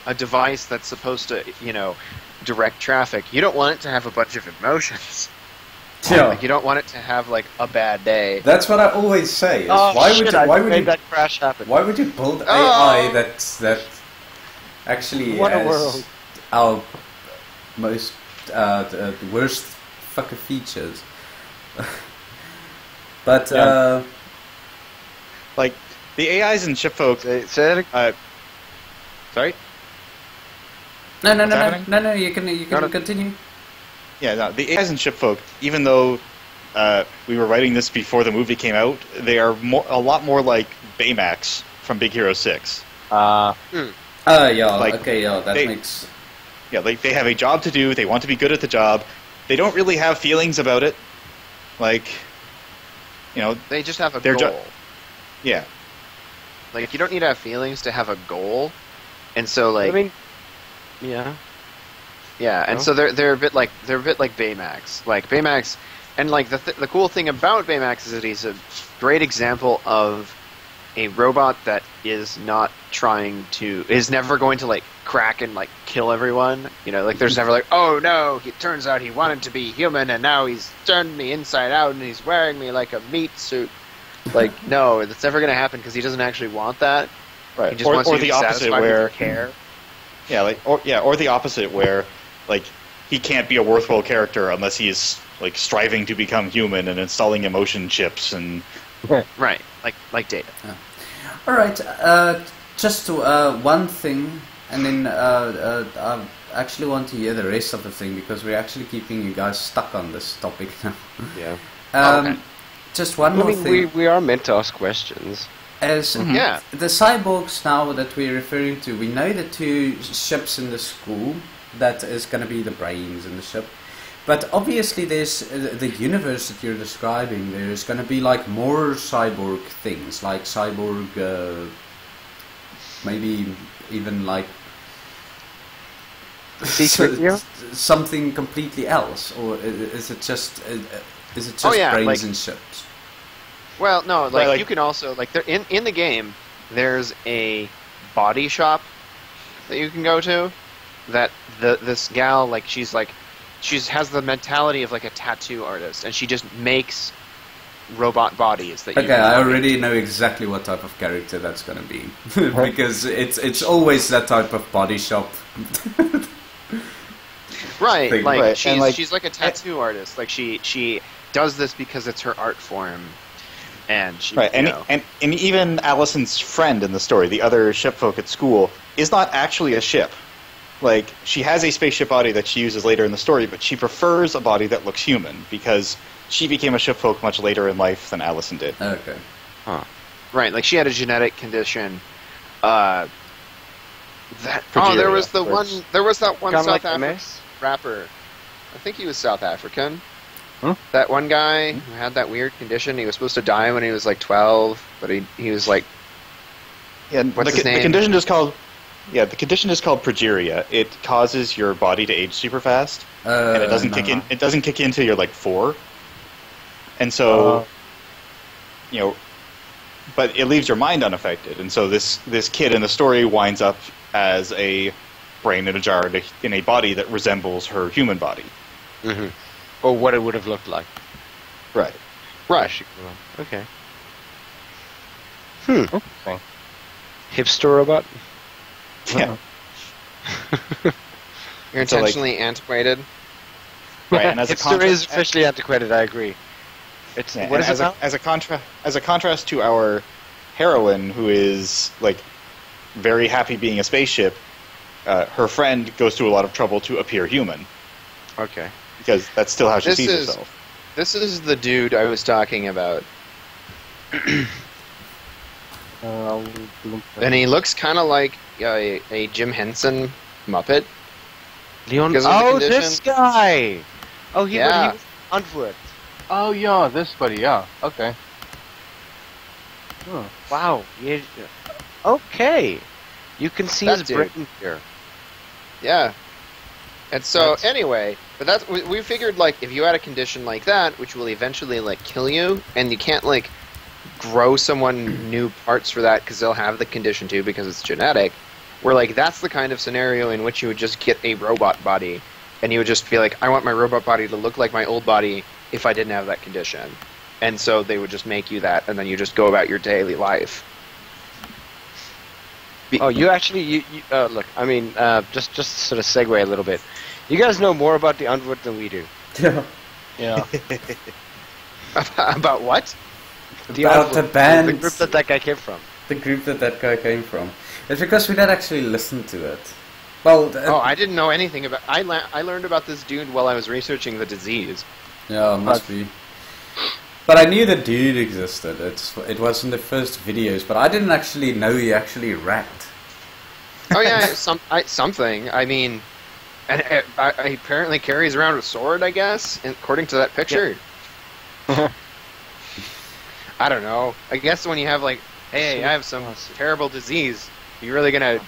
a device that's supposed to, direct traffic, you don't want it to have a bunch of emotions. Yeah. Like, you don't want it to have like a bad day. That's what I always say. Is Oh, why shit, would you, I why would made you that crash happen. why would you build Oh. AI that actually What a has world. our most the worst fucking features? But Like, the AIs in Shipfolk. Say it Sorry. no, What's happening? you can continue. Yeah, no, the AIs in Shipfolk, even though we were writing this before the movie came out, they are a lot more like Baymax from Big Hero 6. Yeah, Like, okay, yeah, that they- makes... Yeah, like, they have a job to do, they want to be good at the job, they don't really have feelings about it. Like, They just have a They're goal. yeah. Like, you don't need to have feelings to have a goal. And so, like, I mean, yeah. yeah, and No? so they're a bit like Baymax. Like Baymax, and like the cool thing about Baymax is that he's a great example of a robot that is never going to like crack and like kill everyone. Like there's never like, oh no, it turns out he wanted to be human and now he's turned me inside out and he's wearing me like a meat suit. Like, no, that's never going to happen because he doesn't actually want that. Right. He just wants or you to the be opposite satisfied with where your care. or the opposite where, like, he can't be a worthwhile character unless he is like striving to become human and installing emotion chips and Right, like Data. All right, just one thing, and then I actually want to hear the rest of the thing because we're actually keeping you guys stuck on this topic now. Yeah. Okay. Just one I more mean, thing. we are meant to ask questions. As Yeah. the cyborgs now that we're referring to, we know the two ships in the school that is going to be the brains in the ship. But obviously there's the universe that you're describing, there's going to be like more cyborg things, like cyborg, maybe even like something completely else, or is it just Oh, yeah, brains like- and ships? Well, no, like, like- you can also like there in the game. There's a body shop that you can go to. That this gal like she has the mentality of like a tattoo artist, and she just makes robot bodies that. Okay, I already know exactly what type of character that's going to be because it's always that type of body shop. Right, thing. like Right, she's and, like- she's like a tattoo artist. Like she does this because it's her art form, and she Right, you and, know. and even Allison's friend in the story, the other shipfolk at school, is not actually a ship. Like, she has a spaceship body that she uses later in the story, but she prefers a body that looks human, because she became a shipfolk much later in life than Allison did. Okay. Right, like she had a genetic condition. There Progeria, was of course. there was that one Kinda South like African MS? rapper. I think he was South African. Huh? That one guy who had that weird condition. He was supposed to die when he was like 12, but he was like Yeah, What's his the name? condition is called... Yeah, the condition is called progeria. It causes your body to age super fast, and it doesn't kick in. It doesn't kick in until you're like 4, and so you know, but it leaves your mind unaffected. And so this kid in the story winds up as a brain in a jar in a body that resembles her human body. Mm-hmm. Or what it would have looked like. Right. right. Okay. Interesting. Hipster robot? Yeah. You're So, like- intentionally antiquated. Right. And as a Hipster is contrast, officially antiquated, I agree. It's yeah, what and is it now? as a contrast to our heroine, who is like very happy being a spaceship, her friend goes through a lot of trouble to appear human, Okay. because that's still how she This sees is- herself. This is the dude I was talking about. And he looks kind of like a Jim Henson Muppet. Leon. Because of the Oh, condition? this guy! Oh, he Yeah. was Antwoord. Oh yeah, this buddy. Yeah. Okay. Huh. Wow. Yeah. Okay. You can see That his dude. brain here. Yeah. And so, anyway, but that's we figured, like, if you had a condition like that, which will eventually, like, kill you, and you can't, like, grow someone new parts for that because they'll have the condition too because it's genetic, we're like, that's the kind of scenario in which you would just get a robot body, and you would just be like, I want my robot body to look like my old body if I didn't have that condition. And so they would just make you that, and then you just go about your daily life. Oh, you actually, you look, I mean, just to sort of segue a little bit. You guys know more about the Antwoord than we do. Yeah. Yeah. About what? About the Antwoord, band. the group that guy came from. The group that guy came from. It's because we didn't actually listen to it. Well, Oh, I didn't know anything about. I learned about this dude while I was researching the disease. yeah, it must be. But I knew the dude existed. It was in the first videos, but I didn't actually know he actually rapped. Oh yeah, something. I mean, and he apparently carries around a sword, I guess, according to that picture. I don't know. I guess when you have like, hey, I have some terrible disease, you really gonna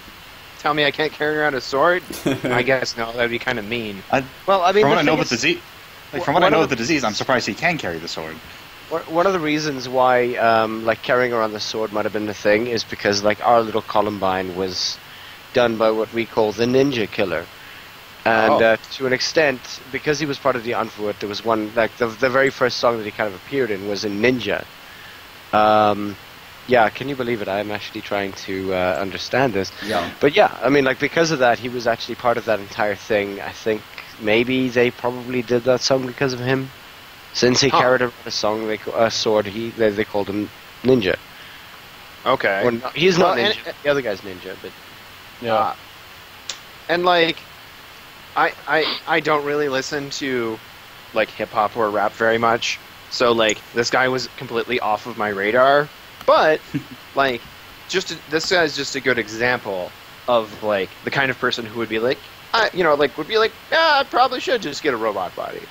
tell me I can't carry around a sword? I guess no. That'd be kind of mean. Well, I mean, From the what I know thing about the is- disease, from what I one know of of the disease, I'm surprised he can carry the sword. One of the reasons why, like, carrying around the sword might have been the thing is because, like, our little Columbine was done by what we call the Ninja Killer. And to an extent, because he was part of the Antwoord, there was one, like, the very first song that he kind of appeared in was in Ninja. Yeah, can you believe it? I'm actually trying to understand this. Yeah. But yeah, I mean, like, because of that, he was actually part of that entire thing. I think maybe they probably did that song because of him. Since he carried around a sword, they called him Ninja. Okay. Or no, he's not Well, Ninja. The other guy's Ninja, but Yeah. And like, I don't really listen to like hip hop or rap very much, so like this guy was completely off of my radar. But like, this guy's just a good example of like the kind of person who would be like, I probably should just get a robot body,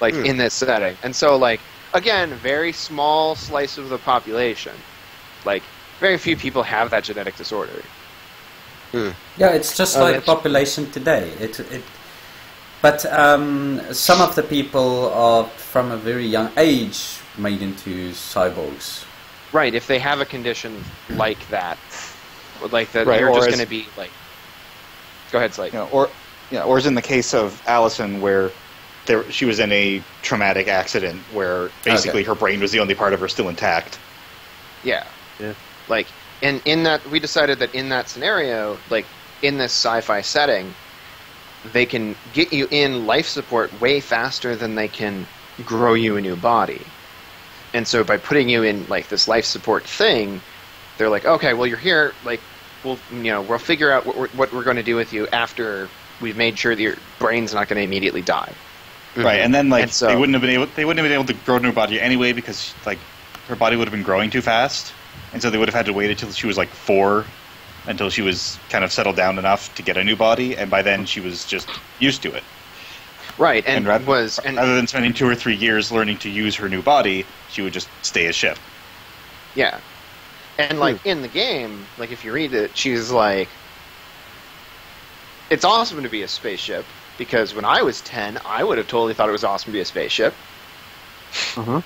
like in this setting. And so like, again, very small slice of the population, like very few people have that genetic disorder. Yeah, it's just like population today. But some of the people are from a very young age made into cyborgs. Right, if they have a condition like that, Right, you're or just as- going to be like... Go ahead, Slate. Or as in the case of Allison, where she was in a traumatic accident where basically her brain was the only part of her still intact. Yeah. Yeah. Like, and in that, we decided that in that scenario, like, in this sci-fi setting, they can get you in life support way faster than they can grow you a new body. And so by putting you in, like, this life support thing, they're like, okay, well, you're here, like, we'll figure out what we're going to do with you after we've made sure that your brain's not going to immediately die. Right, and then And so- they wouldn't have been able to grow a new body anyway because like her body would have been growing too fast, and so they would have had to wait until she was like 4, until she was kind of settled down enough to get a new body, and by then she was just used to it. Right, and rather and than spending 2 or 3 years learning to use her new body, she would just stay as Ship. yeah. And, like, in the game, like, if you read it, she's like, it's awesome to be a spaceship, because when I was 10, I would have totally thought it was awesome to be a spaceship. Mhm.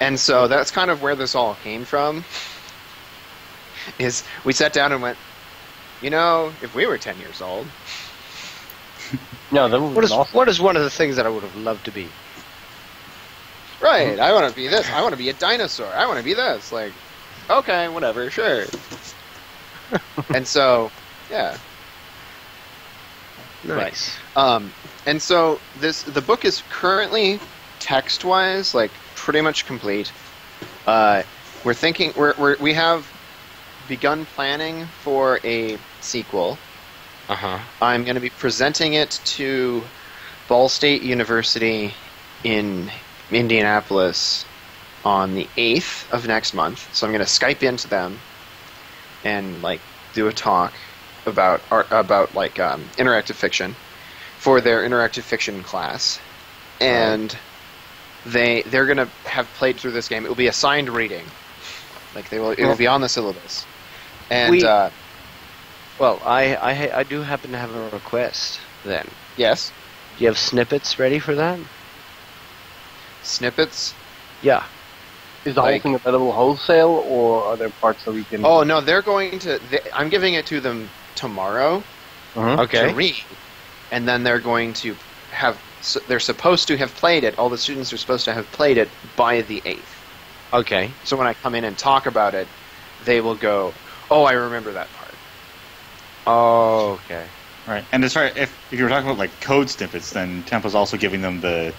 And so that's kind of where this all came from, is we sat down and went, if we were 10 years old... Yeah, that would be awesome. What is one of the things that I would have loved to be? Right, I want to be this. I want to be a dinosaur. I want to be this. Like, okay, whatever, sure. And so, yeah. Nice. And so the book is currently text-wise, like, pretty much complete. We're thinking we have begun planning for a sequel. Uh-huh. I'm going to be presenting it to Ball State University in Indianapolis on the 8th of next month. So I'm going to Skype into them and like do a talk about interactive fiction for their interactive fiction class. And they're going to have played through this game. It will be a signed reading. Like it will be on the syllabus. And Well, I do happen to have a request then. yes, Do you have snippets ready for that? snippets. Yeah. Is the whole like- thing available wholesale, or are there parts that we can... Oh no, they're going to. I'm giving it to them tomorrow Mhm. to read, and then they're going to have. They're supposed to have played it. All the students are supposed to have played it by the 8th. Okay. So when I come in and talk about it, they will go, "Oh, I remember that part." Oh, okay. Right, and as far if you were talking about like code snippets, then Tempo's also giving them the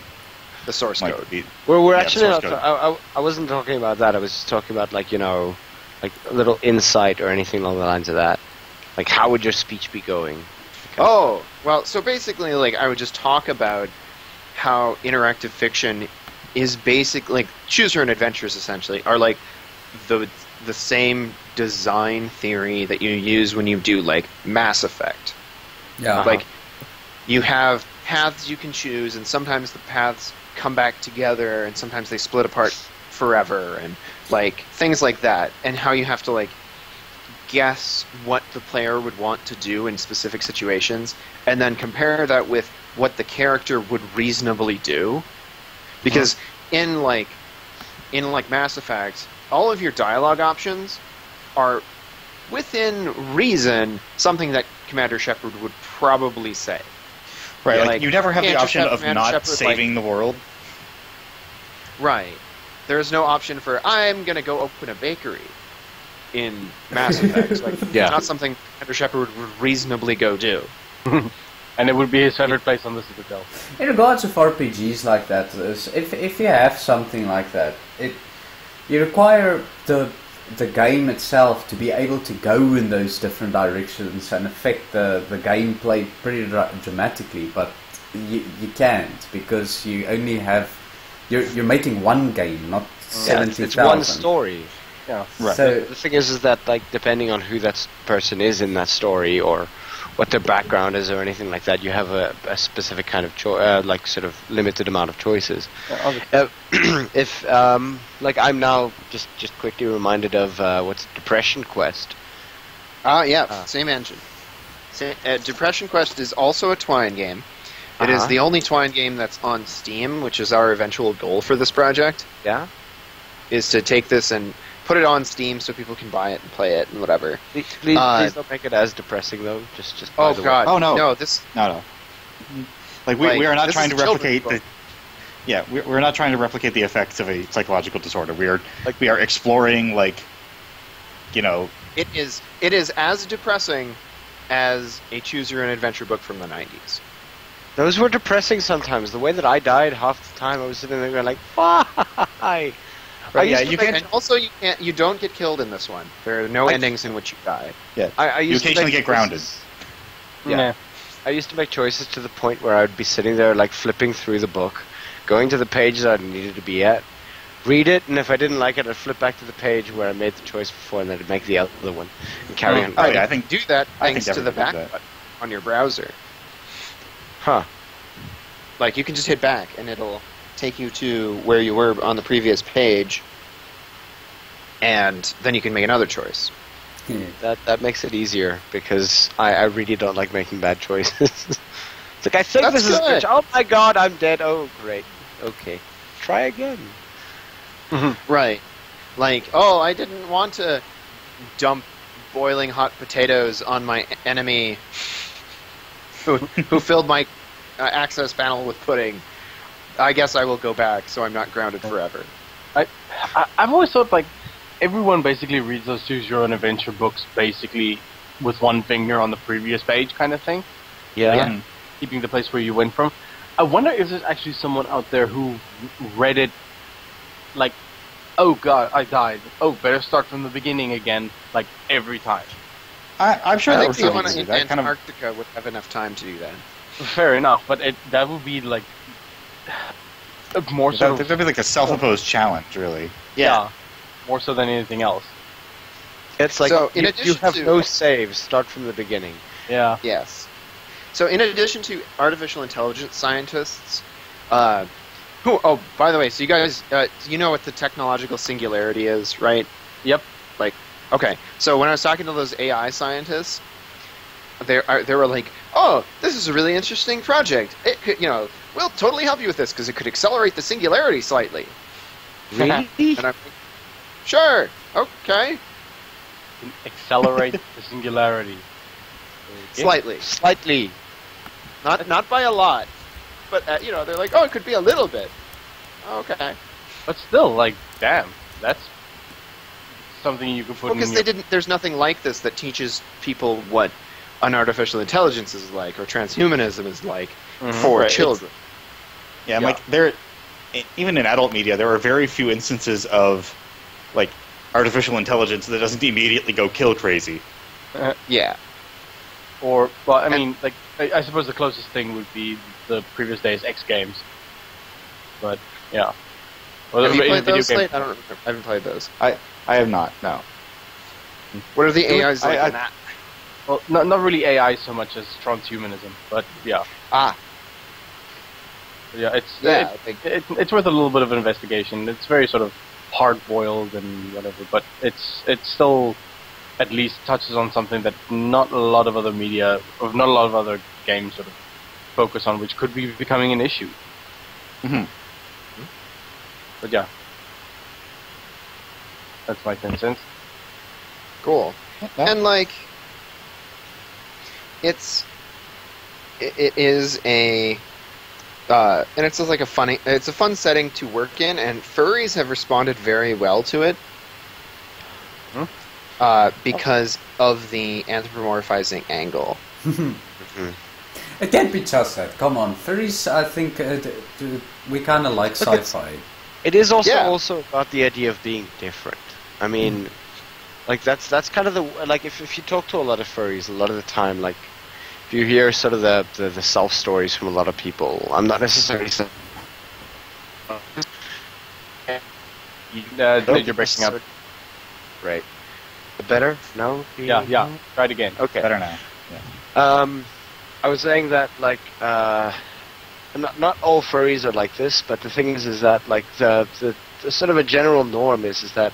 The source like code. We're Yeah, actually source not. code. I wasn't talking about that. I was just talking about like like a little insight or anything along the lines of that. Like how would your speech be going? Oh, well, so basically, like, I would just talk about how interactive fiction is like, Choose Your Own Adventures, essentially, are, like, the same design theory that you use when you do, like, Mass Effect. Yeah. Like, you have paths you can choose, and sometimes the paths come back together, and sometimes they split apart forever, and, like, things like that, and how you have to, like, guess what the player would want to do in specific situations, and then compare that with what the character would reasonably do. Because in Mass Effect, all of your dialogue options are within reason something that Commander Shepard would probably say. right. Yeah, Like like, you never have you the can't just option have of Commander not Shepard, saving the world. Right. There's no option for I'm gonna go open a bakery in Mass Effect. Like, Yeah. it's not something Commander Shepard would reasonably go do. And it would be his favorite place on the Citadel. In regards of RPGs like that, if you have something like that, you require the game itself to be able to go in those different directions and affect the gameplay pretty dramatically. But you can't, because you only have you're making one game, not 70,000. It's one story. Yeah. Right. So The thing is that like depending on who that person is in that story or what their background is or anything like that, you have a specific kind of like sort of limited amount of choices. If like I'm now just quickly reminded of what's Depression Quest. Yeah, same engine. Depression Quest is also a Twine game, It is the only Twine game that's on Steam, which is our eventual goal for this project. Yeah? Is to take this and put it on Steam so people can buy it and play it and whatever. Please don't make it as depressing, though. Just oh, God. Oh, no. No, No. Like, we are not trying to replicate the... Yeah, we're not trying to replicate the effects of a psychological disorder. We are exploring, like, you know... It is as depressing as a choose-your-own-adventure book from the 90s. Those were depressing sometimes. The way that I died half the time, I was sitting there going like, why? Right, yeah, you can't. And also, you don't get killed in this one. There are no endings in which you die. Yeah, I you occasionally get grounded. Yeah. I used to make choices to the point where I would be sitting there, like, flipping through the book, going to the page that I needed to be at, read it, and if I didn't like it, I'd flip back to the page where I made the choice before, and then I'd make the other one, and carry on. Oh, yeah, I think... Do that I thanks think to the back button on your browser. Huh. Like, you can just hit back, and it'll take you to where you were on the previous page, and then you can make another choice. That makes it easier, because I really don't like making bad choices. It's like, I think That's this is good. good. Oh my god, I'm dead. Oh, great. Okay. Try again. Right. Like, oh, I didn't want to dump boiling hot potatoes on my enemy who filled my access panel with pudding. I guess I will go back so I'm not grounded forever. I've always thought, like, everyone basically reads those choose-your-own-adventure books basically with one finger on the previous page kind of thing. Yeah. Keeping the place where you went from. I wonder if there's actually someone out there who read it like, oh god, I died. Oh, better start from the beginning again, like, every time. I'm sure I that think would someone be in that kind of... Antarctica would have enough time to do that. Fair enough, but that would be, like, more so... That would be like a self-imposed challenge, really. Yeah. More so than anything else. It's like, So, in you addition have to- no saves, start from the beginning. Yeah. Yes. So, in addition to artificial intelligence scientists, by the way, so you guys, you know what the technological singularity is, right? Yep. Like, okay. So when I was talking to those AI scientists, they were like, "Oh, this is a really interesting project. It could, we'll totally help you with this because it could accelerate the singularity slightly." Really? And I'm like, "Sure, okay, Accelerate the singularity. slightly, not by a lot, but they're like, oh, it could be a little bit. Okay." But still, like, damn, that's something you could put in Because your... there's nothing like this that teaches people what an artificial intelligence is like or transhumanism is like for Right, children. Yeah, and like even in adult media, there are very few instances of like artificial intelligence that doesn't immediately go kill crazy. Yeah. Or, well, I mean, like, I suppose the closest thing would be the previous days X Games. But, yeah. Well, Have you in played video those, game- Slate? I don't remember. I haven't played those. I have not. No. What are the AIs like I- in that? Well, not really AI so much as transhumanism, but yeah. Ah. Yeah, I think it's worth a little bit of an investigation. It's very sort of hard-boiled and whatever, but it's still at least touches on something that not a lot of other media, or not a lot of other games sort of focus on, which could be becoming an issue. Mm-hmm. But yeah. That's my 10 cents. cool. Yeah. And like it is a and it's just like it's a fun setting to work in, and furries have responded very well to it. Because of the anthropomorphizing angle. It can't be just that. Come on, furries. I think we kind of like sci-fi. It is also Yeah. also about the idea of being different. I mean, like that's kind of the like if you talk to a lot of furries, a lot of the time, like if you hear sort of the self stories from a lot of people, I'm not necessarily saying. You're breaking up. Right. Better? No? Yeah. Try it again. Okay. Better now. Yeah. I was saying that, like, not all furries are like this, but the thing is that, like, the sort of a general norm is that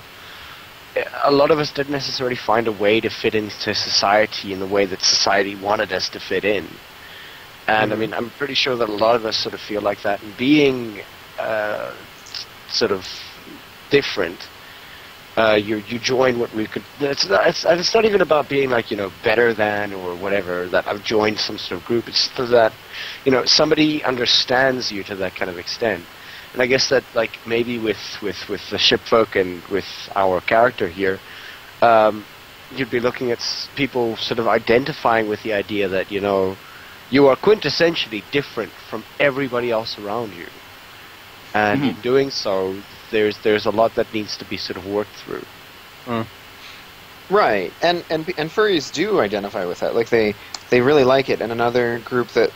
a lot of us didn't necessarily find a way to fit into society in the way that society wanted us to fit in. And I mean, I'm pretty sure that a lot of us sort of feel like that. And being sort of different, you join what we could. It's not even about being like, you know, better than or whatever. That I've joined some sort of group. It's that, you know, somebody understands you to that kind of extent. And I guess that, like, maybe with the shipfolk and with our character here, you'd be looking at people sort of identifying with the idea that, you know, you are quintessentially different from everybody else around you. And in doing so, there's a lot that needs to be sort of worked through. Right, and furries do identify with that. Like, they really like it. And another group that,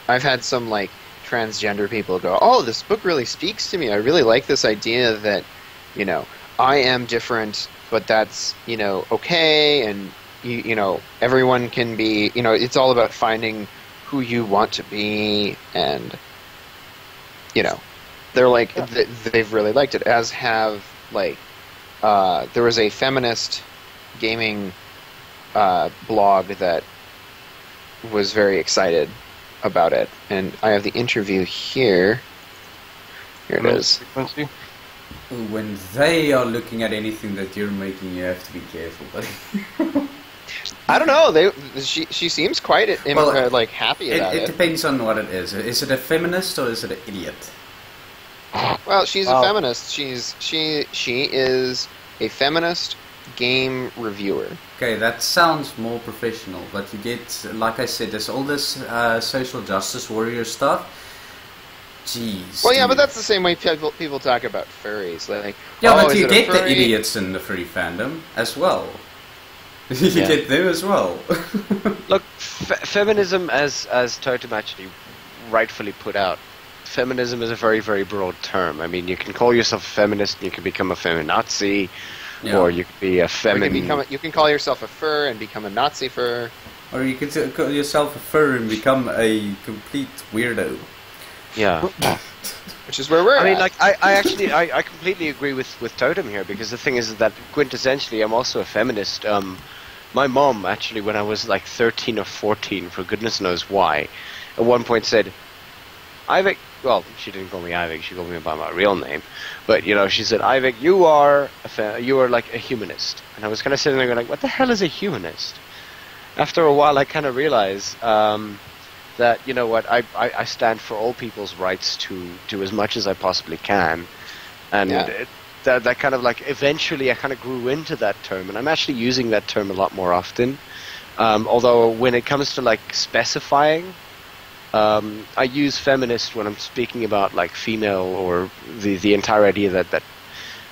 I've had some, like, transgender people go, oh, this book really speaks to me. I really like this idea that, you know, I am different, but that's, you know, okay, and, you know, everyone can be, you know, it's all about finding who you want to be, and, you know, they're like, they've really liked it, as have, like, there was a feminist gaming blog that was very excited about it, and I have the interview here. Here it is. Frequency? When they are looking at anything that you're making, you have to be careful, buddy. I don't know. She seems quite like happy about it. It depends on what it is. Is it a feminist or is it an idiot? Well, she's a feminist. She is a feminist game reviewer. Okay, that sounds more professional, but you get, like I said, there's all this social justice warrior stuff. Jeez. Well, yeah, but that's the same way people talk about furries. Like, yeah, but you get the idiots in the furry fandom as well. You get them as well. Look, feminism, as Totem actually rightfully put out, feminism is a very, very broad term. I mean, you can call yourself a feminist, and you can become a feminazi, or you could be a you can call yourself a fur and become a Nazi fur. Or you can call yourself a fur and become a complete weirdo. Yeah. Which is where we're at. I mean, like, I completely agree with Totem here, because the thing is that quintessentially I'm also a feminist. My mom, actually, when I was like 13 or 14, for goodness knows why, at one point said, Ivic, well, she didn't call me Ivic, she called me by my real name, but, you know, she said, Ivic, you are like a humanist. And I was kind of sitting there going, like, what the hell is a humanist? After a while, I kind of realized that, you know what, I stand for all people's rights to as much as I possibly can. And that kind of, like, eventually I kind of grew into that term, and I'm actually using that term a lot more often. Although when it comes to, like, specifying, I use feminist when I'm speaking about, like, female, or the entire idea that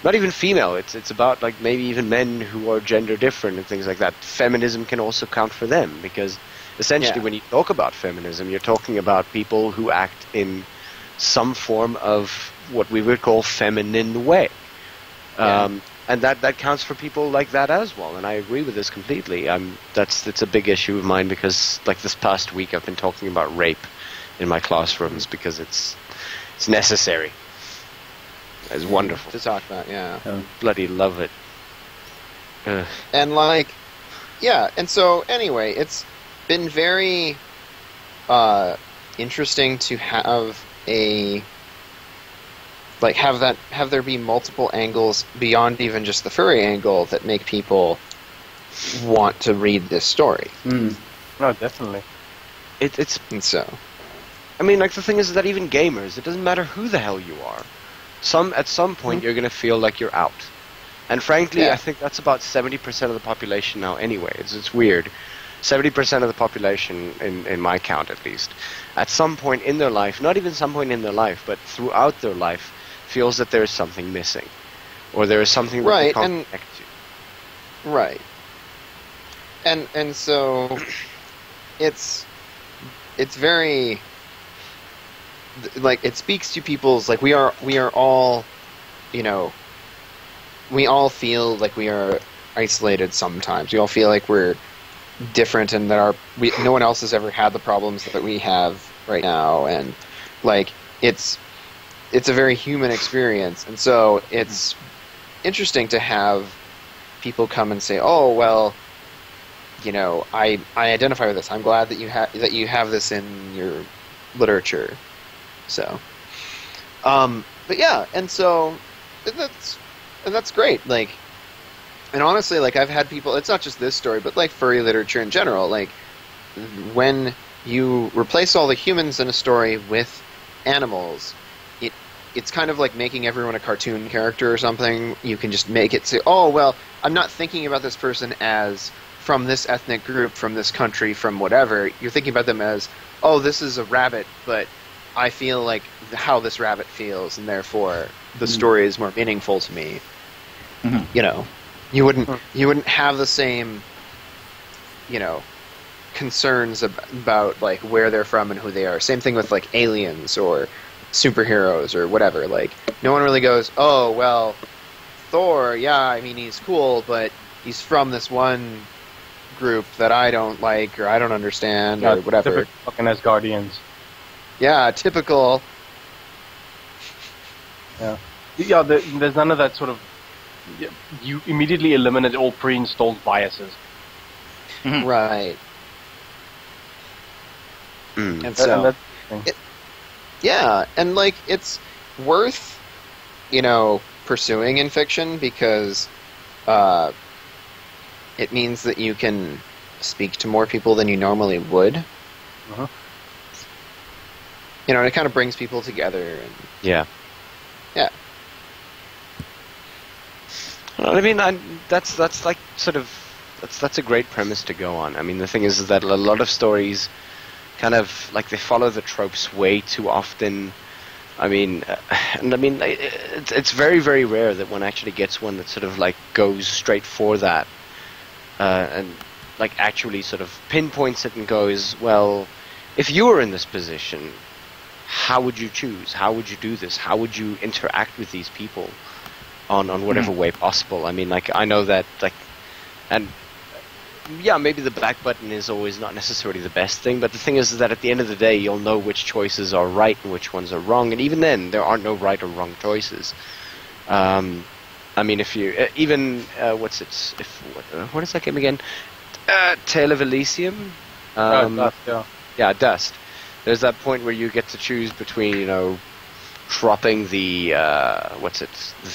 not even female, it's about, like, maybe even men who are gender different and things like that. Feminism can also count for them, because essentially when you talk about feminism, you're talking about people who act in some form of what we would call feminine way. And that counts for people like that as well, and I agree with this completely. It's a big issue of mine, because, like, this past week I've been talking about rape in my classrooms, because it's necessary. It's wonderful to talk about. Bloody love it. And, like, and so anyway, it's been very interesting to have have there be multiple angles beyond even just the furry angle that make people want to read this story. No, definitely. It's and so, I mean, like, the thing is that even gamers, it doesn't matter who the hell you are. At some point you're going to feel like you're out. And frankly, I think that's about 70% of the population now anyway. It's weird. 70% of the population, in my count at least, at some point in their life, not even some point in their life, but throughout their life, feels that there is something missing, or there is something that they can't connect to. Right. And so it's very, like, it speaks to people's, like, we are all, you know, we all feel like we are isolated sometimes. We all feel like we're different, and that no one else has ever had the problems that we have right now, and, like, it's a very human experience. And so it's interesting to have people come and say, oh, well, I identify with this. I'm glad that you have this in your literature. So, but yeah, and so that's great. Like, and honestly, like I've had people. It's not just this story, but like furry literature in general. Like when you replace all the humans in a story with animals, it's kind of like making everyone a cartoon character or something. You can just make it say, oh, well, I'm not thinking about this person as from this ethnic group, from this country, from whatever. You're thinking about them as, oh, this is a rabbit, but I feel like how this rabbit feels, and therefore the story is more meaningful to me. Mm-hmm. You wouldn't have the same, concerns about like where they're from and who they are. Same thing with like aliens or superheroes or whatever. Like no one really goes, oh well, Thor, yeah, I mean he's cool, but he's from this one group that I don't like or I don't understand or whatever. Fucking Asgardians. Yeah, typical. Yeah, there's none of that sort of. You immediately eliminate all pre-installed biases. Mm-hmm. Right. And so, and like it's worth, pursuing in fiction because it means that you can speak to more people than you normally would. Uh-huh. It kind of brings people together. And, yeah. I mean, that's like sort of that's a great premise to go on. I mean, the thing is that a lot of stories kind of like they follow the tropes way too often. I mean, it's very, very rare that one actually gets one that sort of like goes straight for that, and like actually sort of pinpoints it and goes, well, if you were in this position, how would you choose? How would you do this? How would you interact with these people on whatever way possible? I mean, like I know that like, and yeah, maybe the back button is always not necessarily the best thing, but the thing is that at the end of the day, you'll know which choices are right and which ones are wrong, and even then, there are no right or wrong choices. I mean, if you what is that game again? Tale of Elysium. Dust, yeah, Dust. There's that point where you get to choose between dropping the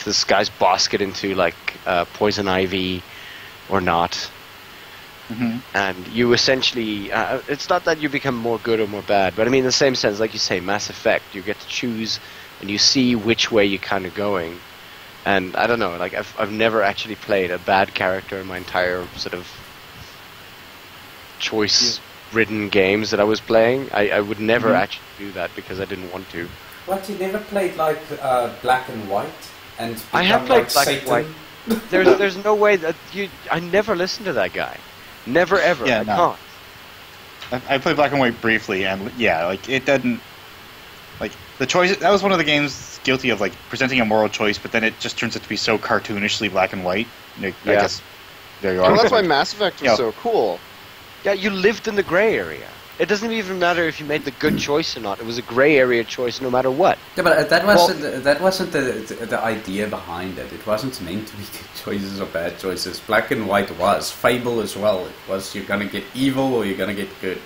this guy's basket into like poison ivy or not. Mm-hmm. And you essentially, it's not that you become more good or more bad, but I mean in the same sense, like you say, Mass Effect, you get to choose and you see which way you're kind of going. And I don't know, like I've never actually played a bad character in my entire sort of choice-ridden games that I was playing. I would never actually do that because I didn't want to. What, you never played like Black and White? And I have played like Black Satan? and White. There's no way that I never listened to that guy. Never ever. Yeah, I no. can't. I played Black and White briefly, and yeah, like it doesn't. Like the choice, that was one of the games guilty of like presenting a moral choice, but then it just turns out to be so cartoonishly black and white. I guess there you are. Well, that's why Mass Effect was so cool. Yeah, you lived in the gray area. It doesn't even matter if you made the good choice or not. It was a gray area choice no matter what. Yeah, but that wasn't the idea behind it. It wasn't meant to be good choices or bad choices. Black and White was. Fable as well. It was you're gonna get evil or you're gonna get good.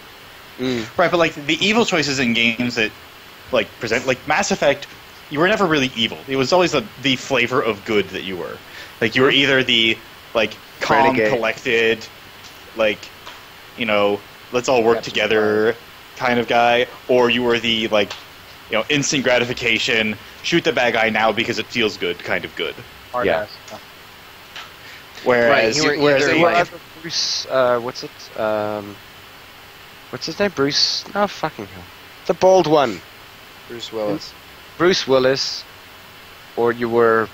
Right, but like the evil choices in games that like present like Mass Effect, you were never really evil. It was always the flavor of good that you were. Like you were either the like calm, collected, like let's all work together kind of guy, or you were the like instant gratification, shoot the bad guy now because it feels good kind of good. Yeah. Whereas Bruce, what's his name? Bruce? Oh fucking hell! The bald one. Bruce Willis. Bruce Willis, or you were.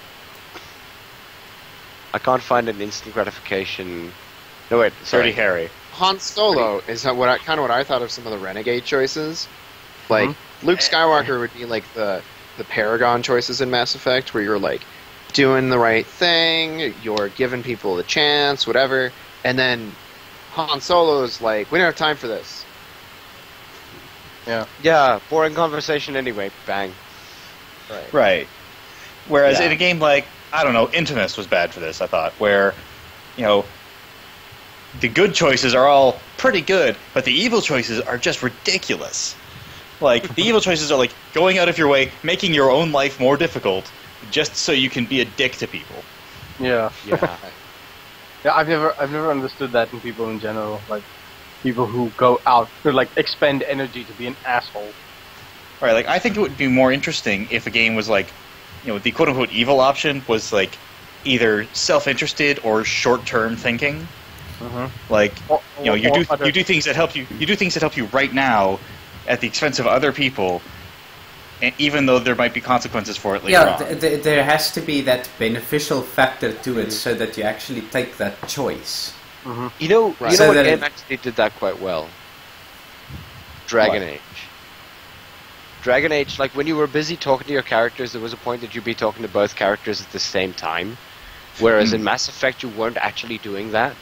I can't find an instant gratification. No wait, sorry. Dirty Harry. Han Solo is what I thought of some of the renegade choices. Like Luke Skywalker would be like the Paragon choices in Mass Effect, where you're like doing the right thing, you're giving people a chance, whatever, and then Han Solo's like, we don't have time for this. Yeah, boring conversation anyway. Bang. Right. Whereas in a game like, I don't know, Intimus was bad for this, I thought, where, the good choices are all pretty good, but the evil choices are just ridiculous. Like, the evil choices are like going out of your way, making your own life more difficult, just so you can be a dick to people. Yeah. Yeah. Yeah, I've never understood that in people in general. Like, people who go out to, like, expend energy to be an asshole. Right, like, I think it would be more interesting if a game was like, you know, the quote-unquote evil option was like either self-interested or short-term thinking. Like, you know, you do things that help you right now at the expense of other people, and even though there might be consequences for it later on. There has to be that beneficial factor to it, so that you actually take that choice. You know, Right. you So know what that game it- actually did that quite well? Dragon Age. Dragon Age, like when you were busy talking to your characters, there was a point that you'd be talking to both characters at the same time. Whereas in Mass Effect, you weren't actually doing that.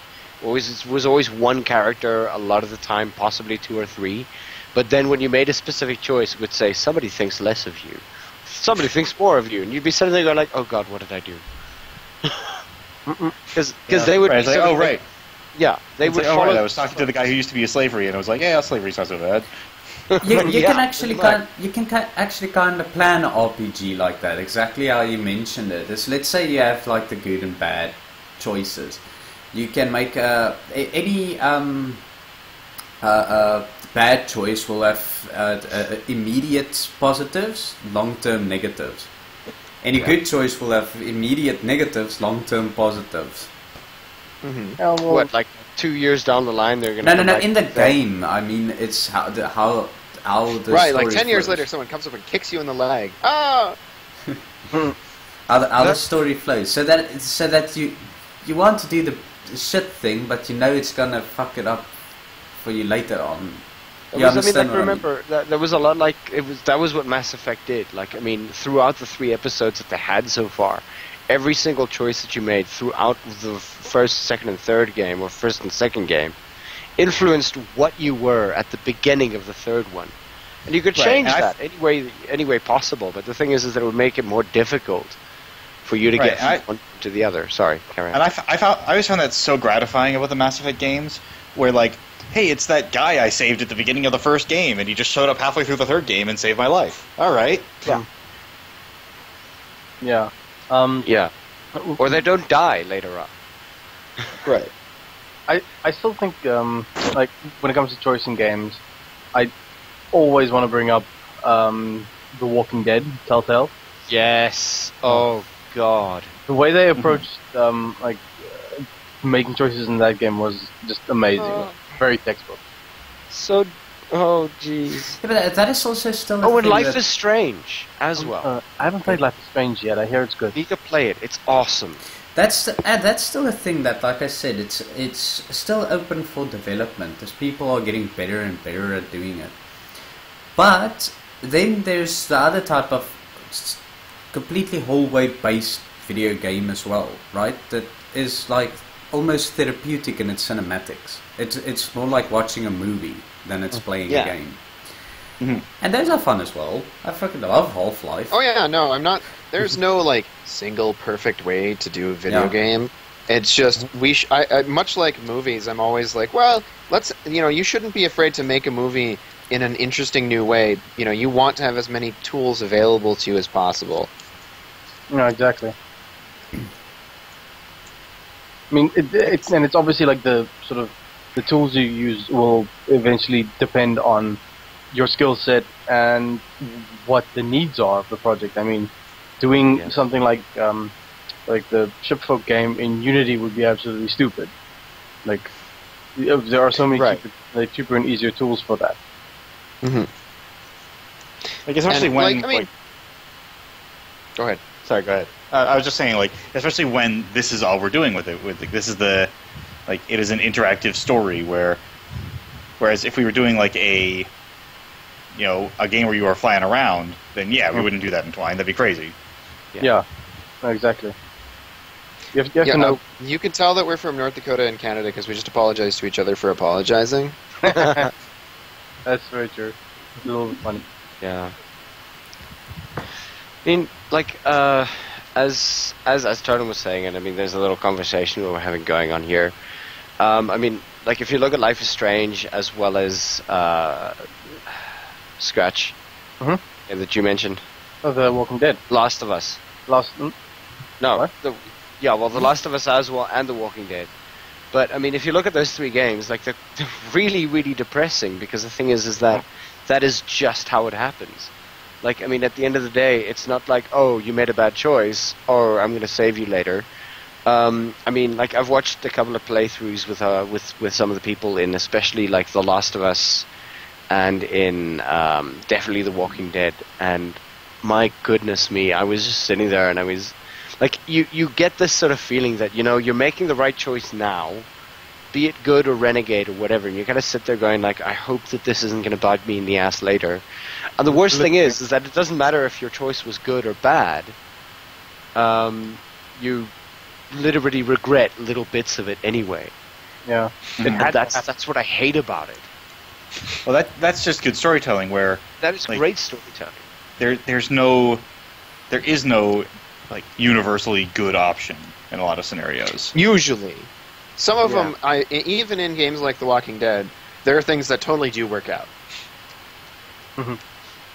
It was always one character a lot of the time, possibly two or three. But then when you made a specific choice, it would say, somebody thinks less of you. Somebody thinks more of you. And you'd be sitting there going like, oh god, what did I do? Because they would Right, be it's like, sort of oh, right. Yeah, they It's would like, oh, follow... right, I was talking to the guy who used to be a slavery, and I was like, yeah, slavery's not so bad. You Yeah, can actually actually kind of plan an RPG like that, exactly how you mentioned it. Let's say you have like the good and bad choices. You can make any bad choice will have immediate positives, long-term negatives. Any good choice will have immediate negatives, long-term positives. Yeah, well, What, like 2 years down the line, they're gonna... No. In the game, I mean, it's how the Right, like story 10 years flows. later, someone comes up and kicks you in the leg. Ah! How the story flows, so that you want to do the shit thing, but you know it's gonna fuck it up for you later on. You understand what I mean? Remember that there was a lot like that was what Mass Effect did. Like, I mean, throughout the 3 episodes that they had so far, every single choice that you made throughout the first, second, and third game, or first and second game, influenced what you were at the beginning of the third one. And you could Right, change and that any way possible, but the thing is that it would make it more difficult for you to Right, get from one to the other. Sorry, carry on. And I always found that so gratifying about the Mass Effect games, where like, hey, it's that guy I saved at the beginning of the first game, and he just showed up halfway through the third game and saved my life. All right. Yeah. yeah. Yeah. Or they don't die later on. Right. I still think, like, when it comes to choice in games, I always want to bring up The Walking Dead, Telltale. Yes. Oh, God. The way they approached, making choices in that game was just amazing. Very textbook. So... Oh, jeez. Yeah, but that is also still. Oh, and Life is Strange as well. I haven't played Life is Strange yet. I hear it's good. You need to play it. It's awesome. That's still a thing that, like I said, it's still open for development as people are getting better and better at doing it. But then there's the other type of completely hallway based video game as well, right? That is like almost therapeutic in its cinematics. It's more like watching a movie than it's playing a game. Mhm. And those are fun as well. I fucking love Half-Life. Oh yeah, no, I'm not. There's no like single perfect way to do a video game. It's just I much like movies. I'm always like, well, you shouldn't be afraid to make a movie in an interesting new way. You want to have as many tools available to you as possible. No, exactly. I mean, it's obviously like the sort of the tools you use will eventually depend on your skill set and what the needs are of the project. I mean, doing something like the Shipfolk game in Unity would be absolutely stupid. Like, there are so many cheaper and easier tools for that. Mm-hmm. Like, especially when Go ahead. Sorry, go ahead. I was just saying, like, especially when this is all we're doing with it. This is it is an interactive story whereas if we were doing like a game where you are flying around, then we wouldn't do that in Twine. That'd be crazy. Yeah, exactly. You have to know. You can tell that we're from North Dakota and Canada because we just apologize to each other for apologizing. That's very true. It's a little bit funny. Yeah. I mean, like, as Tony was saying, and I mean, there's a little conversation we're having going on here. I mean, like if you look at Life is Strange as well as Scratch, that you mentioned, Oh, The Walking Dead. Last of Us. No, What? The Last of Us as well, and The Walking Dead. But I mean, if you look at those three games, like they're really, really depressing because the thing is that is just how it happens. Like, I mean, at the end of the day, it's not like, oh, you made a bad choice, or I'm going to save you later. I mean, like I've watched a couple of playthroughs with some of the people in, especially like The Last of Us, and in definitely The Walking Dead, and my goodness me, I was just sitting there and I was like, you get this sort of feeling that, you know, you're making the right choice now, be it good or renegade or whatever, and you kind of sit there going like, I hope that this isn't going to bite me in the ass later. And the worst thing is that it doesn't matter if your choice was good or bad. You literally regret little bits of it anyway. Yeah. And that's what I hate about it. Well, that's just good storytelling. Where that is like, great storytelling. There is no like universally good option in a lot of scenarios. Usually, some of them, even in games like The Walking Dead, there are things that totally do work out.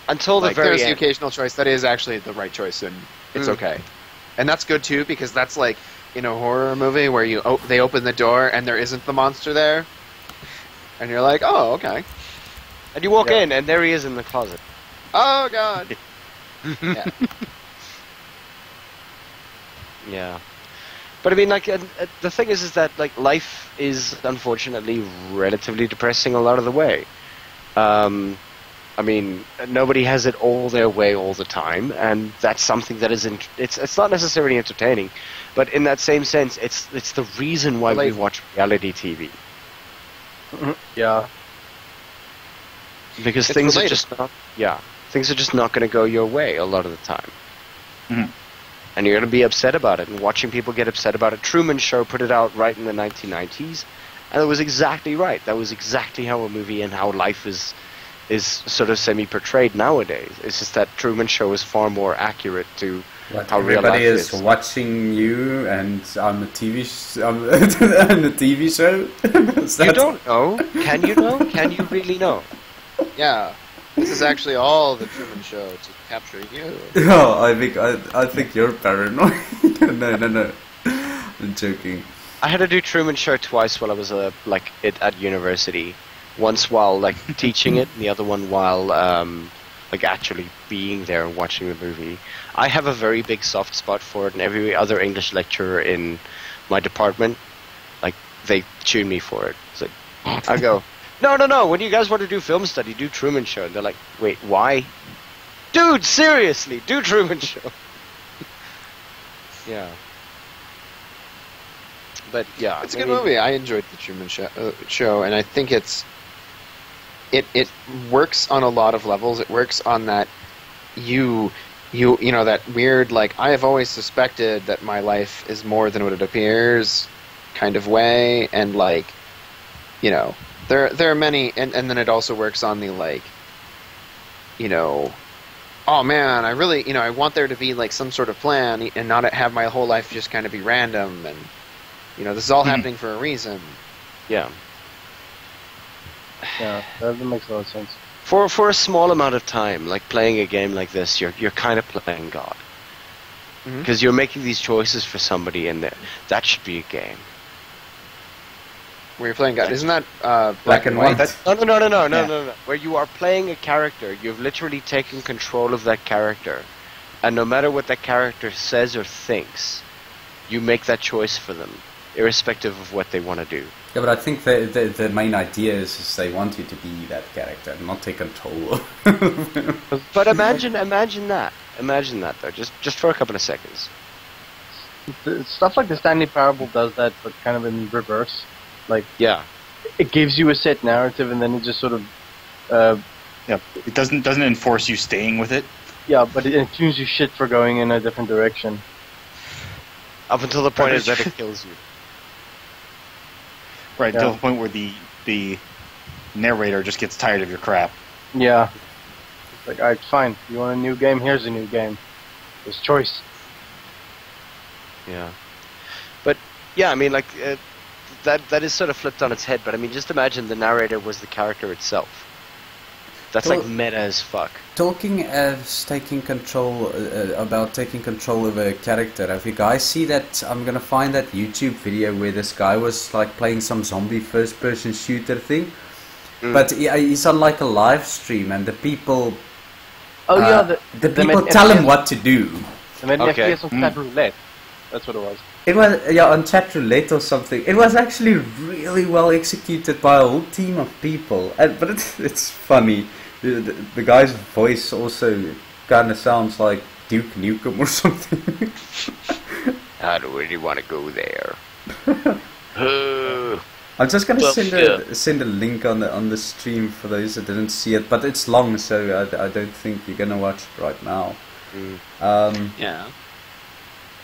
Until the like, very there's end. the occasional choice that is actually the right choice, and it's okay. And that's good too, because that's like in a horror movie where they open the door and there isn't the monster there, and you're like, oh, okay. And you walk in and there he is in the closet. Oh god. Yeah. Yeah. But I mean, like, the thing is that like life is unfortunately relatively depressing a lot of the way. I mean, nobody has it all their way all the time, and that's something that is it's not necessarily entertaining, but in that same sense, it's the reason why we watch reality TV. Yeah. Because things are just not going to go your way a lot of the time. And you're going to be upset about it, and watching people get upset about it. Truman Show put it out right in the 1990s, and it was exactly right. That was exactly how a movie and how life is sort of semi-portrayed nowadays. It's just that Truman Show is far more accurate to how real life is. Everybody is watching you and on the TV on the TV show. You don't know? Can you know? Can you really know? Yeah. This is actually all the Truman Show to capture you. Oh, I think you're paranoid. No. I'm joking. I had to do Truman Show twice while I was at university. Once while like teaching it, and the other one while like actually being there and watching the movie. I have a very big soft spot for it, and every other English lecturer in my department, like, they tune me for it. It's like, I go, no, when you guys want to do film study, do Truman Show. And they're like, wait, why? Dude, seriously, do Truman Show. Yeah. But yeah, it's a good movie. I enjoyed the Truman Show, and I think it works on a lot of levels. It works on that you know, that weird, like, I have always suspected that my life is more than what it appears kind of way, and like, you know, there are many, and then it also works on the, like, you know, oh man, I really, you know, I want there to be like some sort of plan and not have my whole life just kind of be random, and you know, this is all happening for a reason. Yeah. Yeah, that makes a lot of sense. For a small amount of time, like playing a game like this, you're kind of playing God, because you're making these choices for somebody, and that should be a game. Where you're playing God, isn't that black and white? No. Where you are playing a character, you've literally taken control of that character, and no matter what that character says or thinks, you make that choice for them, irrespective of what they want to do. Yeah, but I think the main idea is they want you to be that character, not take control. But imagine that though, just for a couple of seconds. Stuff like the Stanley Parable does that, but kind of in reverse. Like, yeah, it gives you a set narrative, and then it just sort of, it doesn't enforce you staying with it. Yeah, but it tunes you shit for going in a different direction. Up until the point is that it kills you. Right, until the point where the narrator just gets tired of your crap. Yeah. It's like, alright, fine. You want a new game? Here's a new game. There's choice. Yeah. But, yeah, I mean, like, that is sort of flipped on its head. But I mean, just imagine the narrator was the character itself. That's like meta as fuck. Talking as taking control about taking control over a character. Have you guys see that? I'm gonna find that YouTube video where this guy was like playing some zombie first-person shooter thing, but he's on like a live stream, and the people. Oh yeah, the people tell him what to do. And then FPS on chat roulette. That's what it was. It was on chat roulette or something. It was actually really well executed by a whole team of people, but it's funny. The guy's voice also kind of sounds like Duke Nukem or something. I don't really want to go there. I'm just gonna send a link on the stream for those that didn't see it, but it's long, so I don't think you're gonna watch it right now. Yeah.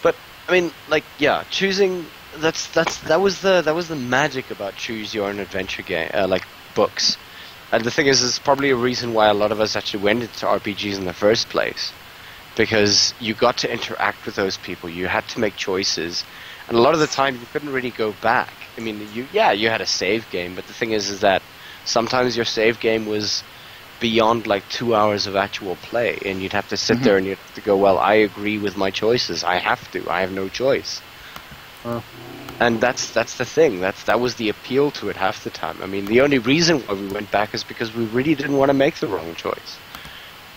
But I mean, like, yeah, choosing that was the magic about choose your own adventure game, like books. And the thing is, it's probably a reason why a lot of us actually went into RPGs in the first place, because you got to interact with those people. You had to make choices, and a lot of the time you couldn't really go back. I mean, you had a save game, but the thing is that sometimes your save game was beyond like 2 hours of actual play, and you'd have to sit there and you'd have to go, well, I agree with my choices. I have no choice. And that's the thing. That was the appeal to it half the time. I mean, the only reason why we went back is because we really didn't want to make the wrong choice.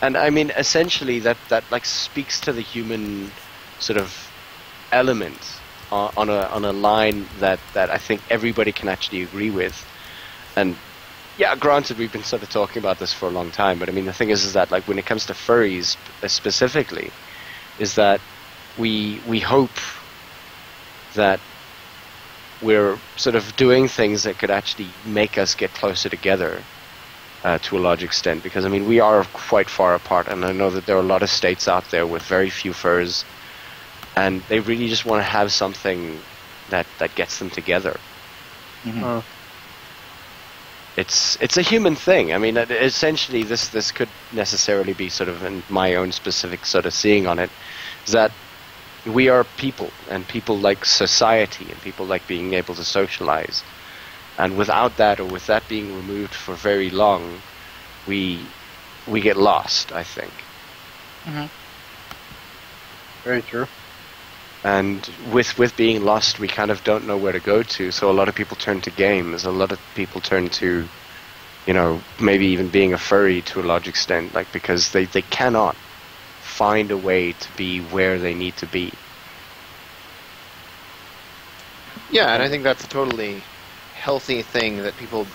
And I mean, essentially, that like speaks to the human sort of element on a line that I think everybody can actually agree with. And yeah, granted, we've been sort of talking about this for a long time, but I mean, the thing is that like when it comes to furries specifically, is that we hope that we're sort of doing things that could actually make us get closer together to a large extent, because I mean, we are quite far apart, and I know that there are a lot of states out there with very few furs, and they really just want to have something that gets them together. It's a human thing. I mean, essentially, this could necessarily be sort of in my own specific sort of seeing on it, is that we are people, and people like society, and people like being able to socialize. And without that, or with that being removed for very long, we get lost, I think. Very true. And with being lost, we kind of don't know where to go to, so a lot of people turn to games. A lot of people turn to, you know, maybe even being a furry to a large extent, like, because they cannot find a way to be where they need to be. Yeah, and I think that's a totally healthy thing that people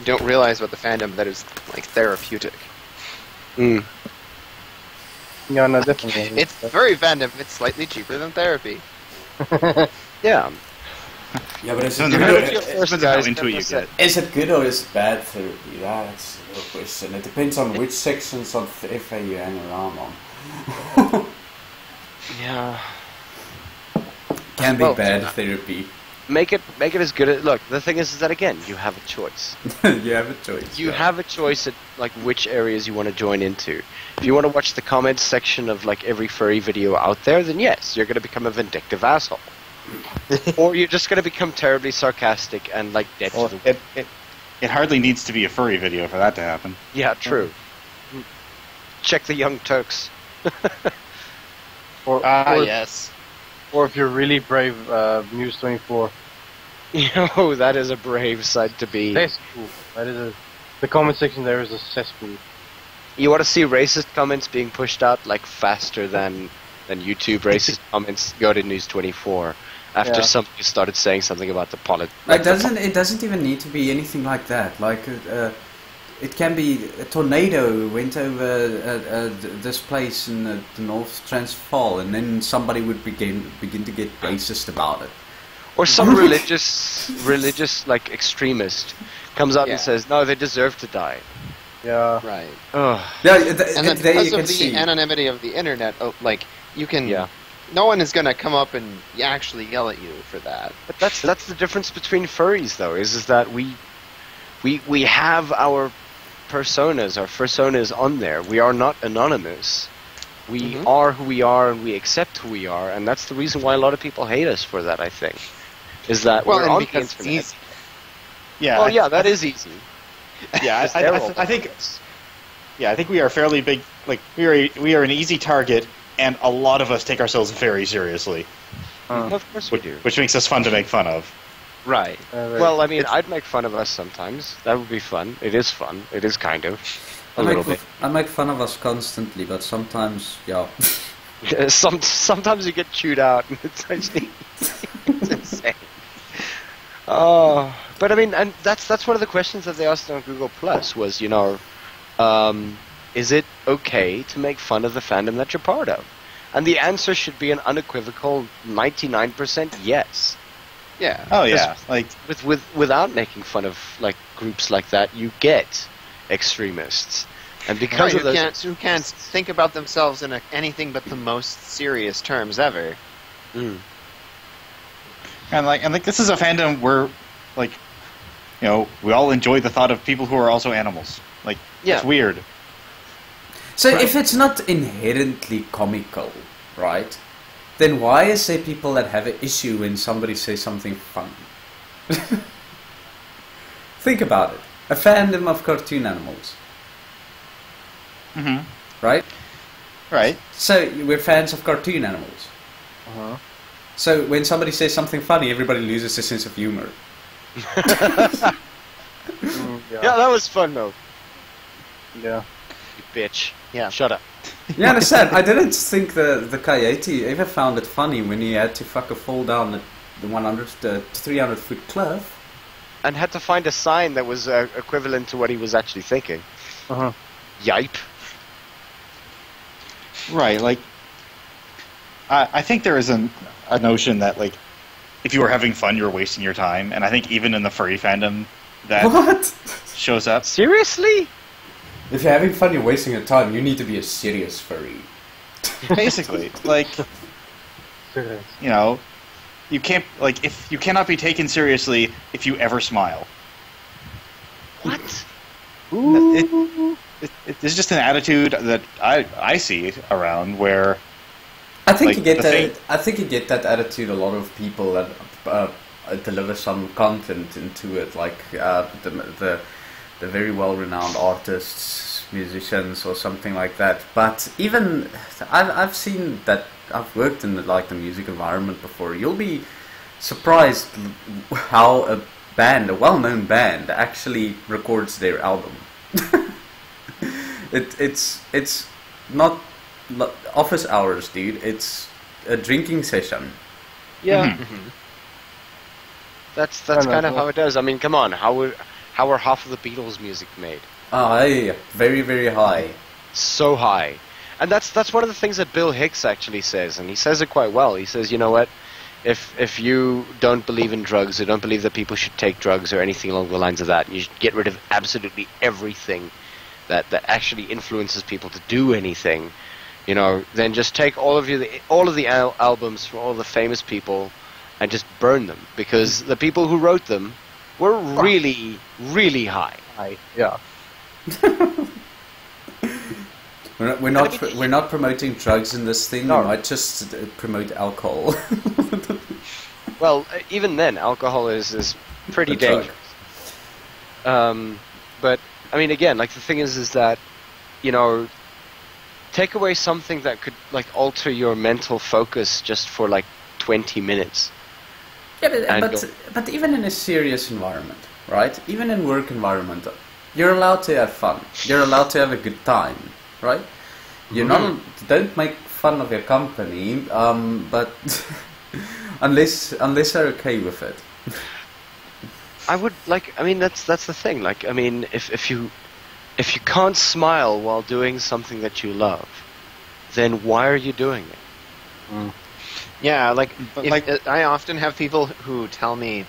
don't realize about the fandom, that is like therapeutic. Yeah, no, definitely. It's very fandom. It's slightly cheaper than therapy. Yeah. Yeah, but is it good or is it bad therapy? That's a real question. It depends on which sections of FA you hang around on. Yeah. Can be bad therapy. Make it as good as... Look, the thing is that, again, you have a choice. You have a choice. You have a choice at, like, which areas you want to join into. If you want to watch the comments section of, like, every furry video out there, then yes, you're going to become a vindictive asshole. Or you're just going to become terribly sarcastic and, like, dead to the world. It hardly needs to be a furry video for that to happen. Yeah, true. Check the Young Turks. Yes. Or if you're really brave, News 24. Yo, that is a brave sight to be. Cesspool. That is the comment section there is a cesspool. You want to see racist comments being pushed out like faster than YouTube racist comments? Go to News 24 after somebody started saying something about the politics. It doesn't even need to be anything like that. Like it can be a tornado went over this place in the North Transvaal, and then somebody would begin to get racist about it. Or some religious like extremist comes out and says, no, they deserve to die. Yeah. Right. Yeah, and then because of the anonymity of the internet, you can... Yeah. No one is going to come up and actually yell at you for that. But that's the difference between furries, though, is that we have our personas on there. We are not anonymous. We are who we are, and we accept who we are, and that's the reason why a lot of people hate us for that, I think. is that Well, we're and on the because it's internet. easy. Yeah. Well, yeah, that is easy. Yeah, Because they're all I think. buttons. Yeah, I think we are fairly big. Like we are an easy target, and a lot of us take ourselves very seriously, Of course we do. which makes us fun to make fun of. Right. Right. Well, I mean, I'd make fun of us sometimes. That would be fun. It is fun. It is kind of. A little bit. I make fun of us constantly, but sometimes, yeah. Sometimes you get chewed out, and it's actually it's insane. Oh, but I mean, and that's one of the questions that they asked on Google Plus was, is it okay to make fun of the fandom that you're part of? And the answer should be an unequivocal 99% yes. Yeah. Oh yeah, like Without making fun of like groups like that, you get extremists, and because of those who can't think about themselves in anything but the most serious terms ever. Mm. and like this is a fandom where, like, we all enjoy the thought of people who are also animals. Like, Yeah. it's weird. So if it's not inherently comical, right, then why is there people that have an issue when somebody says something fun? Think about it. A fandom of cartoon animals, Mm-hmm. right? Right. So we're fans of cartoon animals. Uh-huh. So when somebody says something funny, everybody loses their sense of humor. Yeah, that was fun though. Yeah. You bitch. Yeah. Shut up. You understand? I didn't think the coyote ever found it funny when he had to fucking fall down the 300 foot cliff. And had to find a sign that was equivalent to what he was actually thinking. Uh-huh. Yipe. Right. Like, I think there is a notion that, like, if you are having fun, you're wasting your time, and I think even in the furry fandom that What? shows up. Seriously? If you're having fun, you're wasting your time. You need to be a serious furry. Basically, like, you can't, like, if you cannot be taken seriously if you ever smile. What? It's just an attitude that I see around where, I think like, you get the that. thing- I think you get that attitude. A lot of people that deliver some content into it, like the very well-renowned artists, musicians, or something like that. But even I've seen that. I've worked in the music environment before. You'll be surprised how a well-known band, actually records their album. It's not office hours, dude. It's a drinking session. Yeah. Mhm. That's kind of how it does. I mean, come on. How are half of the Beatles' music made? Yeah, very, very high. So high. And that's one of the things that Bill Hicks actually says, and he says it quite well. He says, you know what? If you don't believe in drugs, or don't believe that people should take drugs or anything along the lines of that, you should get rid of absolutely everything that actually influences people to do anything, then just take all of the albums from all the famous people and just burn them, because the people who wrote them were really, really high. Yeah. We're not promoting drugs in this thing. No. We might just promote alcohol. Well, even then, alcohol is pretty A drug. dangerous. But I mean, again, like the thing is that take away something that could like alter your mental focus just for like 20 minutes. Yeah, And but even in a serious environment, right? Even in work environment, you're allowed to have fun. You're allowed to have a good time, right? You're not. Don't make fun of your company, but unless they're okay with it. I would like. I mean, that's the thing. Like, I mean, if you can't smile while doing something that you love, then why are you doing it? Yeah, like, But, I often have people who tell me,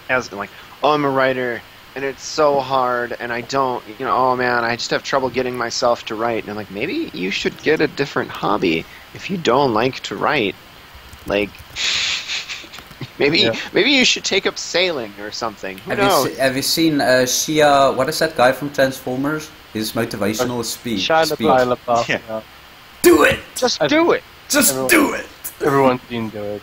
as like, oh, I'm a writer, and it's so hard, and I don't, oh man, I just have trouble getting myself to write. And I'm like, maybe you should get a different hobby if you don't like to write. Like, maybe you should take up sailing or something. Who knows? Have you seen Shia? What is that guy from Transformers? His motivational speech. Shia LaBeouf. Yeah. Do it. Do it. Just do it. Everyone's seen do it.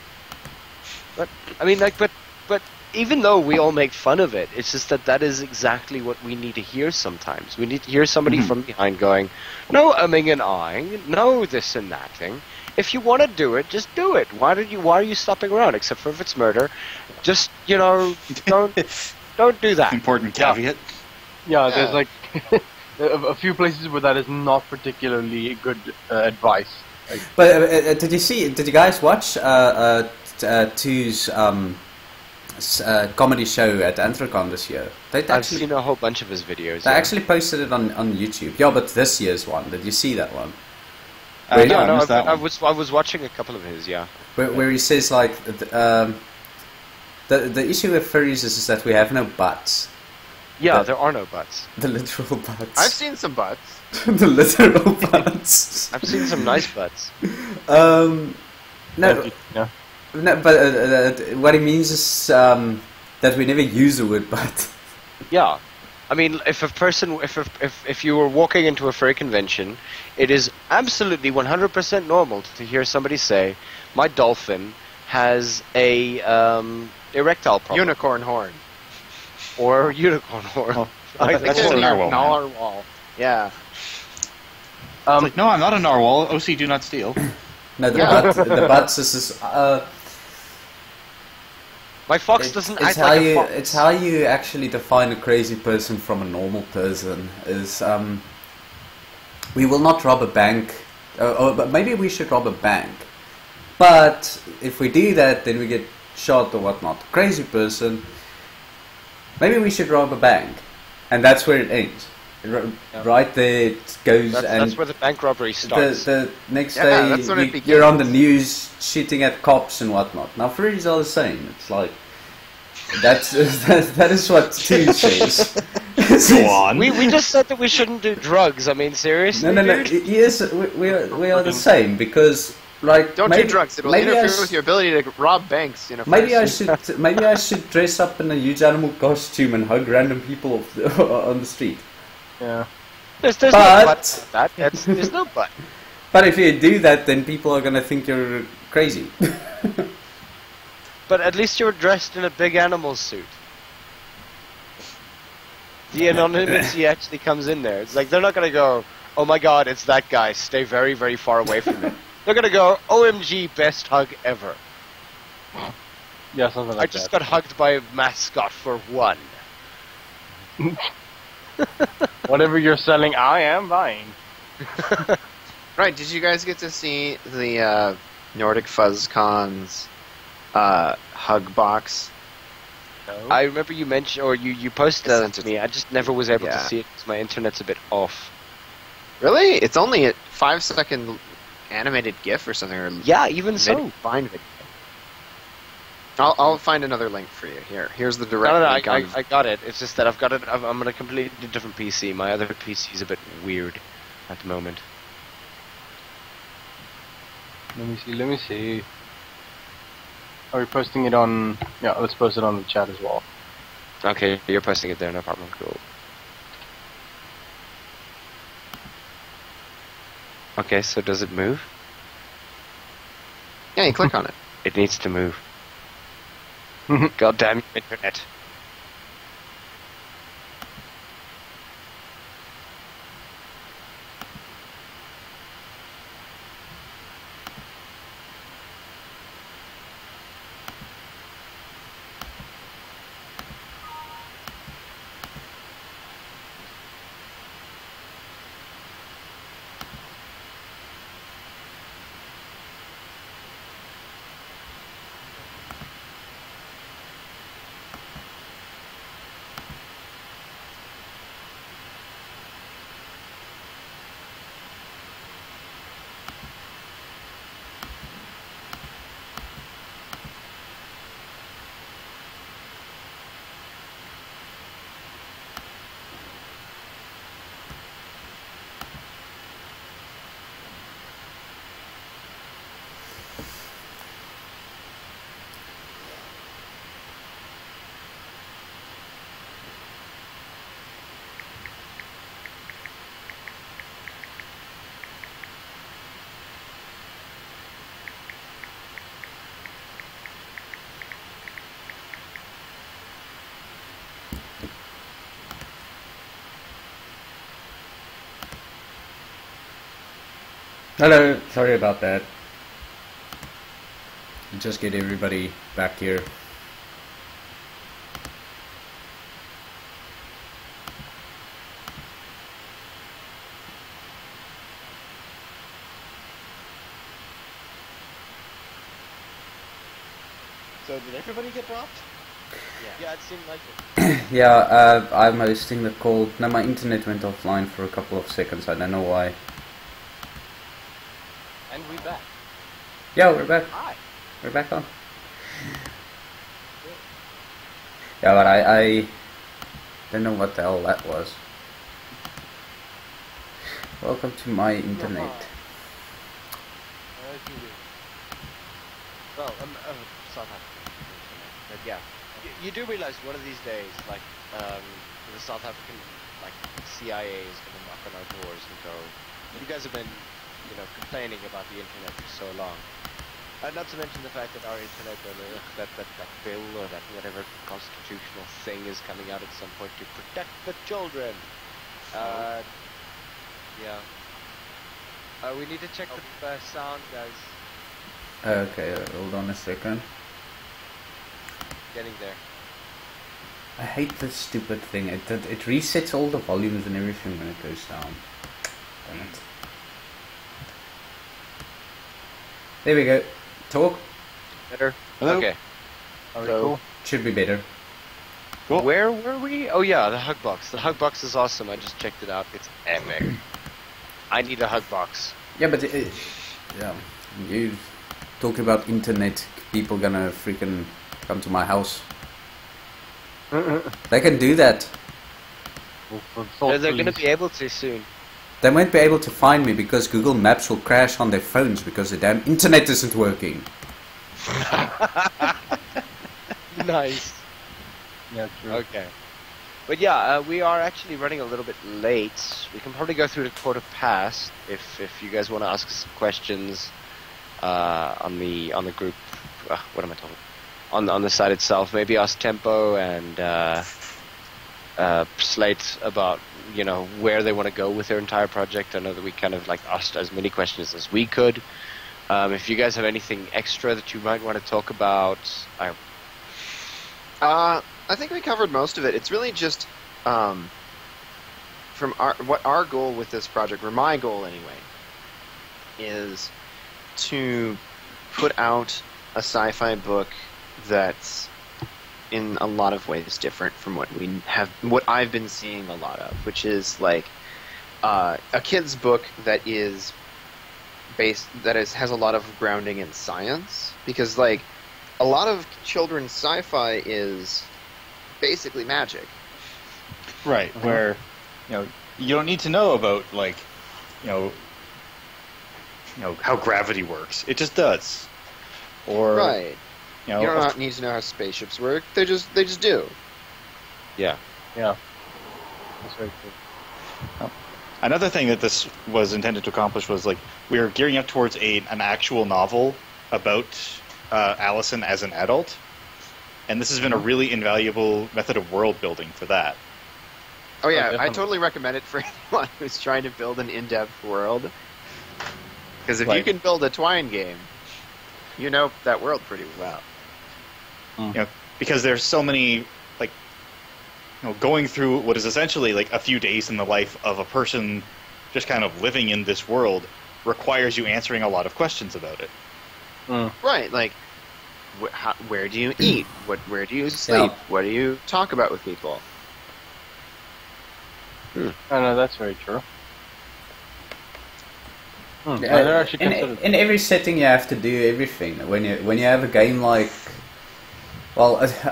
But I mean, like, but But even though we all make fun of it, it's just that is exactly what we need to hear sometimes. We need to hear somebody from behind going, no umming and ahhing, no this and that thing. If you want to do it, just do it. Why are you stopping around? Except for if it's murder. Just, don't do that. Important caveat. Yeah, there's like a few places where that is not particularly good advice. Like, But did you guys watch Two's comedy show at Anthrocon this year? I've seen a whole bunch of his videos. They actually posted it on YouTube. Yeah, but this year's one. Did you see that one? I was watching a couple of his, yeah. Where he says like the issue with furries is that we have no butts. Yeah, there are no butts. The literal butts. I've seen some butts. The literal butts. I've seen some nice butts. No, but what he means is that we never use the word butt. Yeah. I mean, if you were walking into a furry convention, it is absolutely 100% normal to hear somebody say, "My dolphin has a erectile problem." Unicorn horn. Or unicorn horn. Oh, I that's think a narwhal. Narwhal. Yeah. It's like, no, I'm not a narwhal. OC, do not steal. No, the butts is this. My fox doesn't act how like you, a fox. It's how you actually define a crazy person from a normal person. Is we will not rob a bank, but maybe we should rob a bank. But if we do that, then we get shot or whatnot. Crazy person. Maybe we should rob a bank, and that's where it ends. Right there it goes, that's where the bank robbery starts. The next day you're on the news shooting at cops and whatnot. Now furries are the same. It's like that is what Two says. Go on. We just said that we shouldn't do drugs. I mean, seriously. No. Yes, we are the same because. Like, don't do drugs. It will interfere with your ability to rob banks. Maybe I should dress up in a huge animal costume and hug random people on the street. Yeah. There's no but that. There's no but. But if you do that, then people are gonna think you're crazy. But at least you're dressed in a big animal suit. The anonymity actually comes in there. It's like they're not gonna go, "Oh my God, it's that guy. Stay very, very far away from him." They're gonna go, "OMG, best hug ever." Yeah, something like that. I just got hugged by a mascot for one. Whatever you're selling, I am buying. Right, did you guys get to see the Nordic FuzzCon's hug box? No. I remember you mentioned, or you posted that to me. I just never was able to Yeah. see it because my internet's a bit off. Really? It's only a 5-second animated GIF or something. Or Yeah, even so. Find it. I'll find another link for you. Here's the direct No, link. I got it. It's just that I've got it. I'm on a completely different PC. My other PC is a bit weird at the moment. Let me see. Are we posting it on... Yeah, let's post it on the chat as well. Okay, you're posting it there, no problem. Cool. Okay, so does it move? Yeah, you click on it. It needs to move. Goddamn internet. Hello, sorry about that. Just get everybody back here. So did everybody get dropped? Yeah, it seemed like it. Yeah, I'm hosting the call. No, my internet went offline for a couple of seconds. I don't know why. And we back. Yeah, we're back. Hi. We're back on. Yeah, but I don't know what the hell that was. Welcome to my internet. Well, South Africa. But yeah, you do realize one of these days, like, the South African, like, CIA is going to knock on our doors and go, you guys have been, complaining about the internet for so long. Not to mention the fact that our internet, that bill or that whatever constitutional thing is coming out at some point to protect the children. Yeah. We need to check the sound, guys. Okay, hold on a second. Getting there. I hate this stupid thing. It resets all the volumes and everything when it goes down. Damn it. There we go. Talk. Better? Hello? Okay. Cool. Should be better. Cool. Where were we? Oh yeah, the hug box. The hug box is awesome. I just checked it out. It's epic. I need a hug box. Yeah, but yeah, you talk about internet. People gonna freaking come to my house. They can do that. They're going to be able to soon. They won't be able to find me because Google Maps will crash on their phones because the damn internet isn't working. Nice. Yeah, true. Okay. But yeah, we are actually running a little bit late. We can probably go through the Pawdcast if you guys want to ask some questions on the group. What am I talking? On the site itself, maybe ask Tempo and Slate about where they want to go with their entire project. I know that we kind of asked as many questions as we could. If you guys have anything extra that you might want to talk about, I think we covered most of it. It's really just from what our goal with this project, or my goal anyway, is to put out a sci-fi book that's in a lot of ways different from what I've been seeing a lot of, which is a kid's book that is has a lot of grounding in science, because a lot of children's sci-fi is basically magic. Right, where you don't need to know about how gravity works. It just does. Or right. You don't need to know how spaceships work. They just do. Yeah. Yeah. That's very cool. Another thing that this was intended to accomplish was we are gearing up towards an actual novel about Allison as an adult, and this has been a really invaluable method of world building for that. Oh yeah, I totally recommend it for anyone who's trying to build an in-depth world. Because if you can build a Twine game, you know that world pretty well. Because there's so many going through what is essentially a few days in the life of a person just kind of living in this world requires you answering a lot of questions about it. Right, where do you eat? Where do you sleep? Yeah. What do you talk about with people? I know, that's very true. In every setting, you have to do everything. When you have a game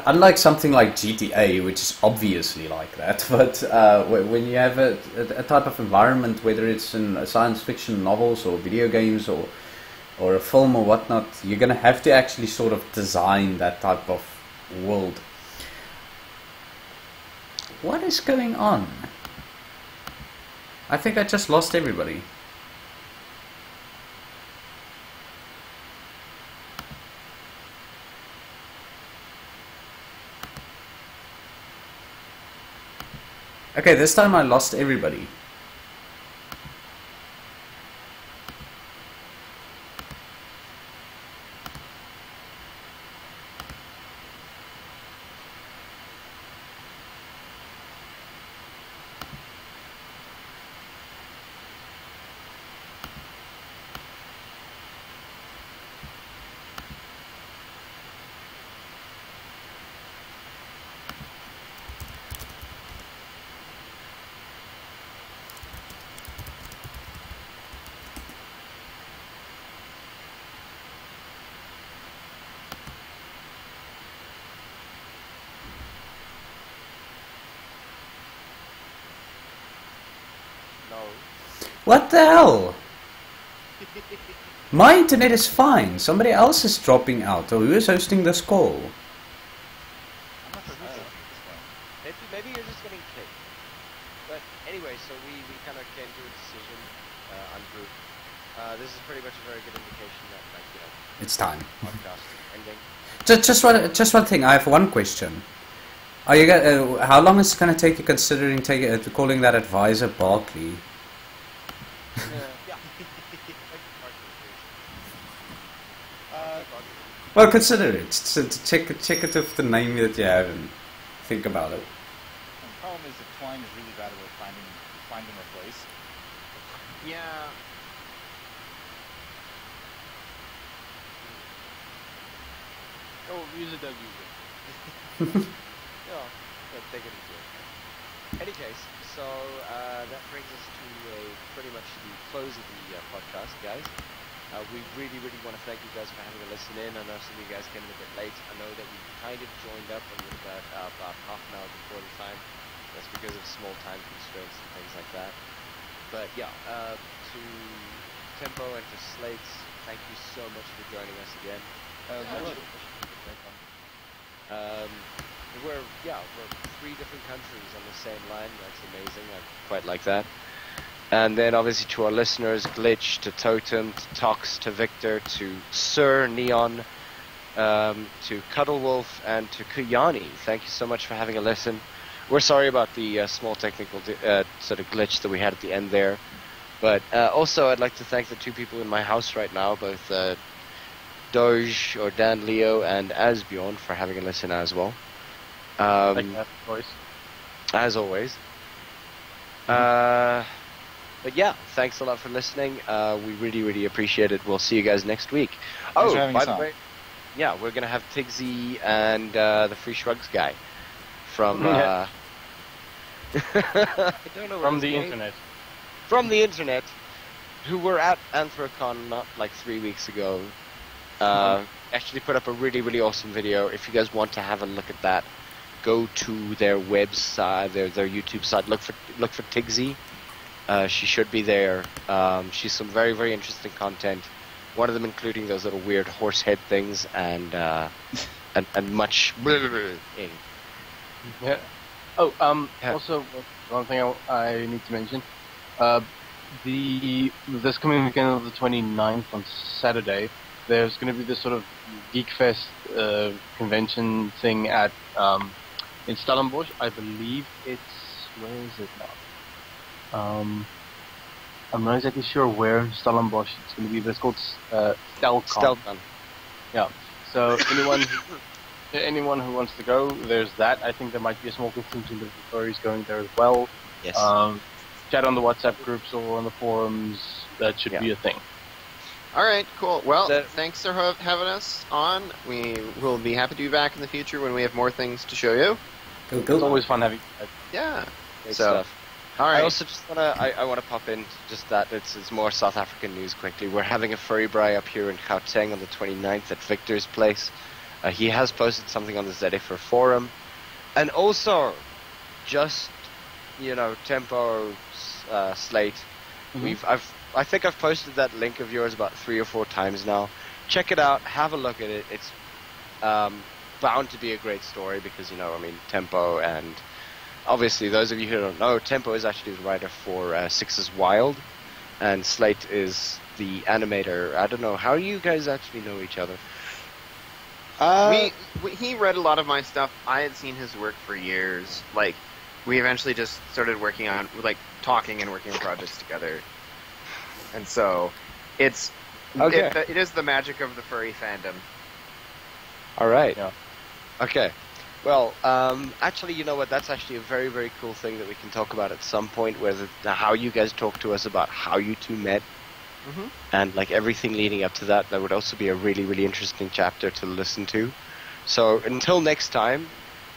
unlike something like GTA, which is obviously like that, but when you have a type of environment, whether it's in science fiction novels or video games or a film or whatnot, you're going to have to actually sort of design that type of world. What is going on? I think I just lost everybody. Okay, this time I lost everybody. What the hell? My internet is fine. Somebody else is dropping out. Or who is hosting this call? Maybe you're just getting kicked. But anyway, so we kind of came to a decision on group. This is pretty much a very good indication that, like, you know, It's time. podcast is ending. Just one thing. I have one question. Are you? How long is it going to take you considering calling that advisor Barkley? Yeah. Well, consider it. Check it with the name that you have and think about it. The problem is that Twine is really bad about finding a place. Yeah. Oh, use it, Doug, use it. Take it easy. Any case, so that brings us to pretty much the close of the podcast, guys. We really want to thank you guys for having a listen in. I know some of you guys came in a bit late. I know that we kind of joined up a little bit about half an hour before the time. That's because of small time constraints and things like that. But yeah, to Tempo and to Slate, thank you so much for joining us again. We're 3 different countries on the same line. That's amazing. I quite like that. And then obviously to our listeners, Glitch, to Totem, to Tox, to Victor, to Sir Neon, to Cuddlewolf, and to Kuyani. Thank you so much for having a listen. We're sorry about the small technical sort of glitch that we had at the end there. But also I'd like to thank the 2 people in my house right now, both Doge or Dan Leo and Asbjorn for having a listen as well. Thank you, voice. As always. But yeah, thanks a lot for listening. We really appreciate it. We'll see you guys next week. Thanks for having by us the on. way, yeah, we're gonna have Tigsy and the Free Shrugs guy from I don't know From his the name- internet. From the internet, who were at Anthrocon not like 3 weeks ago. Actually put up a really awesome video. If you guys want to have a look at that, go to their website, their YouTube site. Look for Tigsy. She should be there. She's some very interesting content. One of them including those little weird horse head things and much. Yeah. Oh, also, one thing I need to mention. This coming weekend of the 29th on Saturday, there's going to be this sort of Geek Fest convention thing at in Stellenbosch. I believe where is it now? I'm not exactly sure where in Stellenbosch it's going to be, but it's called Stelcon. Stelcon. Yeah. So anyone who wants to go, there's that. I think there might be a small contingent of furries going there as well. Yes. Chat on the WhatsApp groups or on the forums. That should be a thing. All right, cool. Well, thanks for having us on. We will be happy to be back in the future when we have more things to show you. It's always fun having. Yeah. Great So, stuff. all right. I also just wanna pop in just that it's more South African news quickly. We're having a furry braai up here in Gauteng on the 29th at Victor's place. He has posted something on the South-Afrifur forum, and also just Tempo Slate. Mm-hmm. I think I've posted that link of yours about 3 or 4 times now. Check it out. Have a look at it. It's bound to be a great story because Tempo, and obviously those of you who don't know, Tempo is actually the writer for Six is Wild, and Slate is the animator. I don't know how you guys actually know each other. He read a lot of my stuff. I had seen his work for years. Like, we eventually just started working on, talking and working on projects together. And so, it is the magic of the furry fandom. All right. Yeah. Okay. Well, actually, you know what? That's actually a very cool thing that we can talk about at some point, how you guys talk to us about how you 2 met. Mm-hmm. And everything leading up to that would also be a really interesting chapter to listen to. So until next time,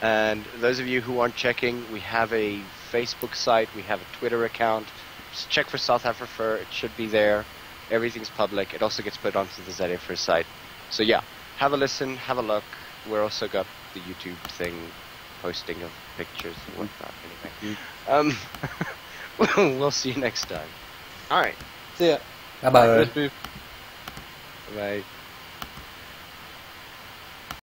and those of you who aren't checking, we have a Facebook site, we have a Twitter account. Just check for South-Afrifur, it should be there. Everything's public. It also gets put onto the South-Afrifur site. So yeah, have a listen, have a look. We're also got the YouTube thing, posting of pictures and whatnot. Anyway, we'll see you next time. All right. See ya. Bye bye. Crispy. Bye.